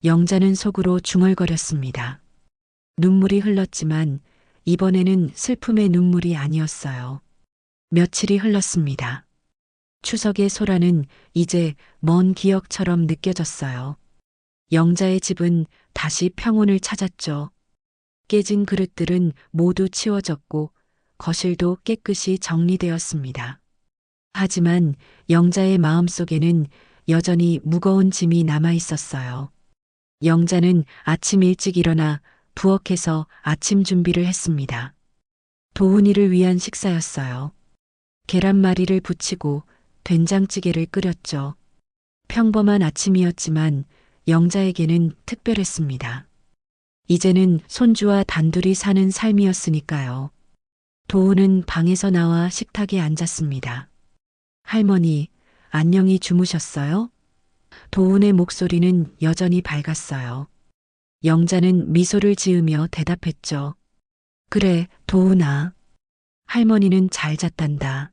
영자는 속으로 중얼거렸습니다. 눈물이 흘렀지만 이번에는 슬픔의 눈물이 아니었어요. 며칠이 흘렀습니다. 추석의 소라는 이제 먼 기억처럼 느껴졌어요. 영자의 집은 다시 평온을 찾았죠. 깨진 그릇들은 모두 치워졌고 거실도 깨끗이 정리되었습니다. 하지만 영자의 마음속에는 여전히 무거운 짐이 남아 있었어요. 영자는 아침 일찍 일어나 부엌에서 아침 준비를 했습니다. 도훈이를 위한 식사였어요. 계란말이를 부치고 된장찌개를 끓였죠. 평범한 아침이었지만 영자에게는 특별했습니다. 이제는 손주와 단둘이 사는 삶이었으니까요. 도훈은 방에서 나와 식탁에 앉았습니다. 할머니, 안녕히 주무셨어요? 도훈의 목소리는 여전히 밝았어요. 영자는 미소를 지으며 대답했죠. 그래, 도훈아. 할머니는 잘 잤단다.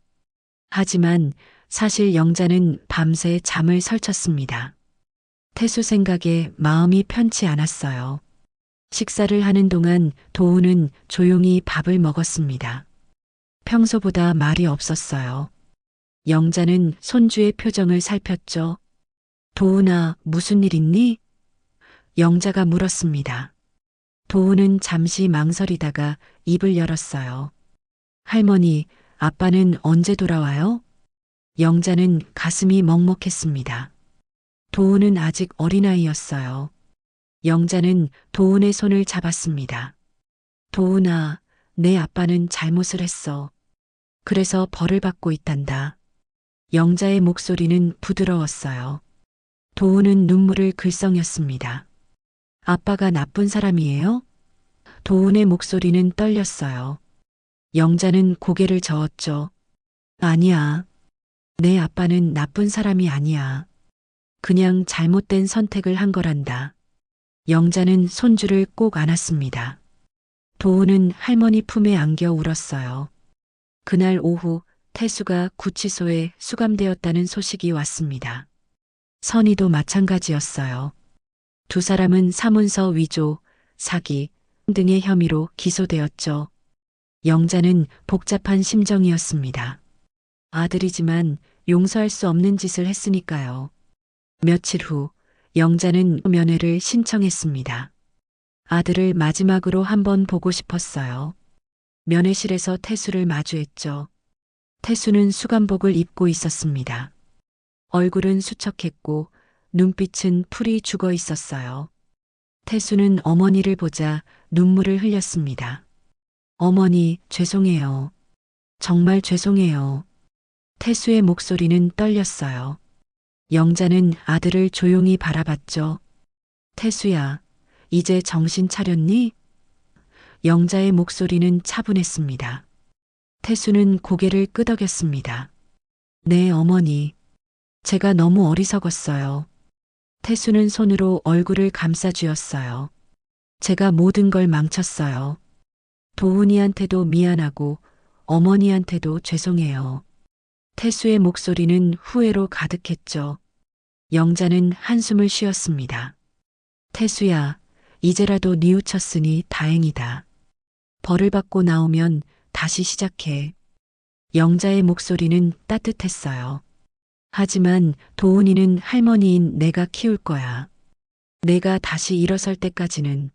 하지만 사실 영자는 밤새 잠을 설쳤습니다. 태수 생각에 마음이 편치 않았어요. 식사를 하는 동안 도훈은 조용히 밥을 먹었습니다. 평소보다 말이 없었어요. 영자는 손주의 표정을 살폈죠. 도훈아, 무슨 일 있니? 영자가 물었습니다. 도훈은 잠시 망설이다가 입을 열었어요. 할머니, 아빠는 언제 돌아와요? 영자는 가슴이 먹먹했습니다. 도훈은 아직 어린아이였어요. 영자는 도훈의 손을 잡았습니다. 도훈아, 내 아빠는 잘못을 했어. 그래서 벌을 받고 있단다. 영자의 목소리는 부드러웠어요. 도훈은 눈물을 글썽였습니다. 아빠가 나쁜 사람이에요? 도훈의 목소리는 떨렸어요. 영자는 고개를 저었죠. 아니야. 내 아빠는 나쁜 사람이 아니야. 그냥 잘못된 선택을 한 거란다. 영자는 손주를 꼭 안았습니다. 도훈은 할머니 품에 안겨 울었어요. 그날 오후 태수가 구치소에 수감되었다는 소식이 왔습니다. 선희도 마찬가지였어요. 두 사람은 사문서 위조, 사기 등의 혐의로 기소되었죠. 영자는 복잡한 심정이었습니다. 아들이지만 용서할 수 없는 짓을 했으니까요. 며칠 후 영자는 면회를 신청했습니다. 아들을 마지막으로 한번 보고 싶었어요. 면회실에서 태수를 마주했죠. 태수는 수감복을 입고 있었습니다. 얼굴은 수척했고 눈빛은 풀이 죽어 있었어요. 태수는 어머니를 보자 눈물을 흘렸습니다. 어머니, 죄송해요. 정말 죄송해요. 태수의 목소리는 떨렸어요. 영자는 아들을 조용히 바라봤죠. 태수야, 이제 정신 차렸니? 영자의 목소리는 차분했습니다. 태수는 고개를 끄덕였습니다. 네, 어머니. 제가 너무 어리석었어요. 태수는 손으로 얼굴을 감싸쥐었어요. 제가 모든 걸 망쳤어요. 도훈이한테도 미안하고 어머니한테도 죄송해요. 태수의 목소리는 후회로 가득했죠. 영자는 한숨을 쉬었습니다. 태수야, 이제라도 뉘우쳤으니 다행이다. 벌을 받고 나오면 다시 시작해. 영자의 목소리는 따뜻했어요. 하지만 도훈이는 할머니인 내가 키울 거야. 내가 다시 일어설 때까지는.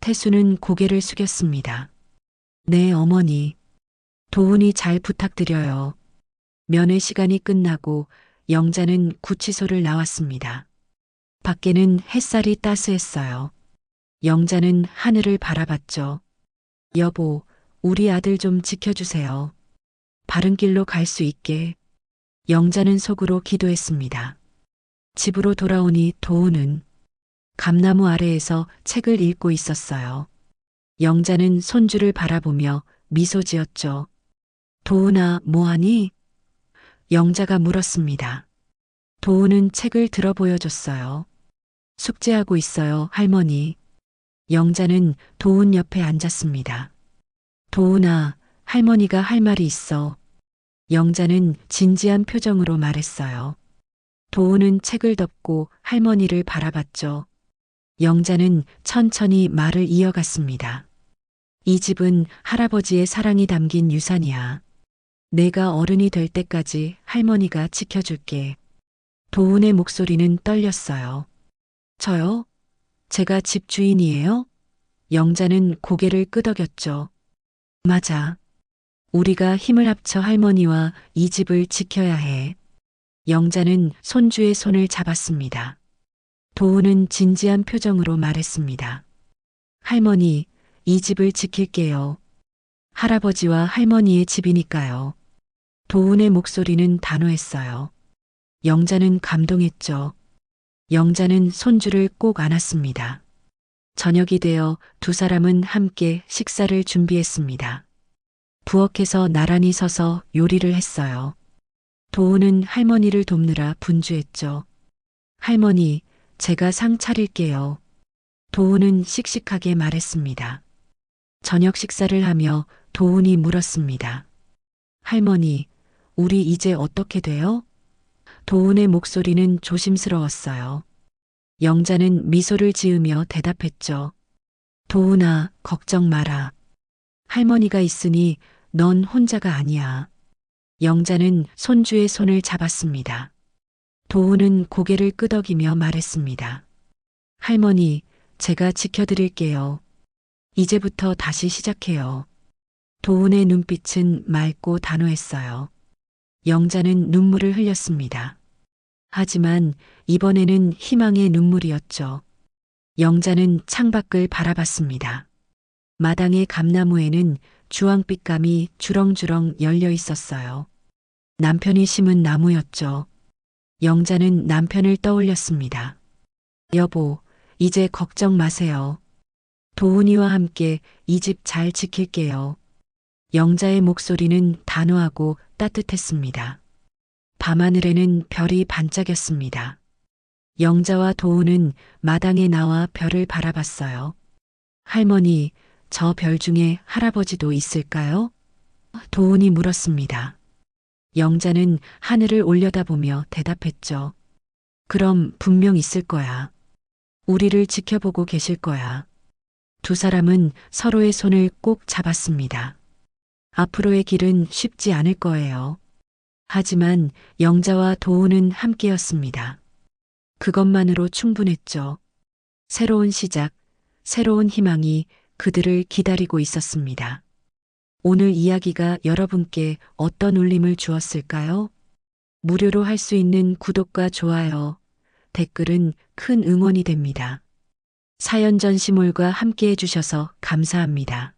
태수는 고개를 숙였습니다. 네, 어머니. 도훈이 잘 부탁드려요. 면회 시간이 끝나고 영자는 구치소를 나왔습니다. 밖에는 햇살이 따스했어요. 영자는 하늘을 바라봤죠. 여보, 우리 아들 좀 지켜주세요. 바른 길로 갈 수 있게. 영자는 속으로 기도했습니다. 집으로 돌아오니 도훈은 감나무 아래에서 책을 읽고 있었어요. 영자는 손주를 바라보며 미소 지었죠. 도훈아, 뭐하니? 영자가 물었습니다. 도훈은 책을 들어 보여줬어요. 숙제하고 있어요, 할머니. 영자는 도훈 옆에 앉았습니다. 도훈아, 할머니가 할 말이 있어. 영자는 진지한 표정으로 말했어요. 도훈은 책을 덮고 할머니를 바라봤죠. 영자는 천천히 말을 이어갔습니다. 이 집은 할아버지의 사랑이 담긴 유산이야. 내가 어른이 될 때까지 할머니가 지켜줄게. 도훈의 목소리는 떨렸어요. 저요? 제가 집 주인이에요? 영자는 고개를 끄덕였죠. 맞아. 우리가 힘을 합쳐 할머니와 이 집을 지켜야 해. 영자는 손주의 손을 잡았습니다. 도훈은 진지한 표정으로 말했습니다. 할머니, 이 집을 지킬게요. 할아버지와 할머니의 집이니까요. 도훈의 목소리는 단호했어요. 영자는 감동했죠. 영자는 손주를 꼭 안았습니다. 저녁이 되어 두 사람은 함께 식사를 준비했습니다. 부엌에서 나란히 서서 요리를 했어요. 도훈은 할머니를 돕느라 분주했죠. 할머니, 제가 상 차릴게요. 도훈은 씩씩하게 말했습니다. 저녁 식사를 하며 도훈이 물었습니다. 할머니, 우리 이제 어떻게 돼요? 도훈의 목소리는 조심스러웠어요. 영자는 미소를 지으며 대답했죠. 도훈아, 걱정 마라. 할머니가 있으니 넌 혼자가 아니야. 영자는 손주의 손을 잡았습니다. 도훈은 고개를 끄덕이며 말했습니다. 할머니, 제가 지켜드릴게요. 이제부터 다시 시작해요. 도훈의 눈빛은 맑고 단호했어요. 영자는 눈물을 흘렸습니다. 하지만 이번에는 희망의 눈물이었죠. 영자는 창밖을 바라봤습니다. 마당의 감나무에는 주황빛감이 주렁주렁 열려 있었어요. 남편이 심은 나무였죠. 영자는 남편을 떠올렸습니다. 여보, 이제 걱정 마세요. 도훈이와 함께 이 집 잘 지킬게요. 영자의 목소리는 단호하고 따뜻했습니다. 밤하늘에는 별이 반짝였습니다. 영자와 도훈은 마당에 나와 별을 바라봤어요. 할머니, 저 별 중에 할아버지도 있을까요? 도훈이 물었습니다. 영자는 하늘을 올려다보며 대답했죠. 그럼 분명 있을 거야. 우리를 지켜보고 계실 거야. 두 사람은 서로의 손을 꼭 잡았습니다. 앞으로의 길은 쉽지 않을 거예요. 하지만 영자와 도훈은 함께였습니다. 그것만으로 충분했죠. 새로운 시작, 새로운 희망이 그들을 기다리고 있었습니다. 오늘 이야기가 여러분께 어떤 울림을 주었을까요? 무료로 할 수 있는 구독과 좋아요, 댓글은 큰 응원이 됩니다. 사연 전시몰과 함께 해주셔서 감사합니다.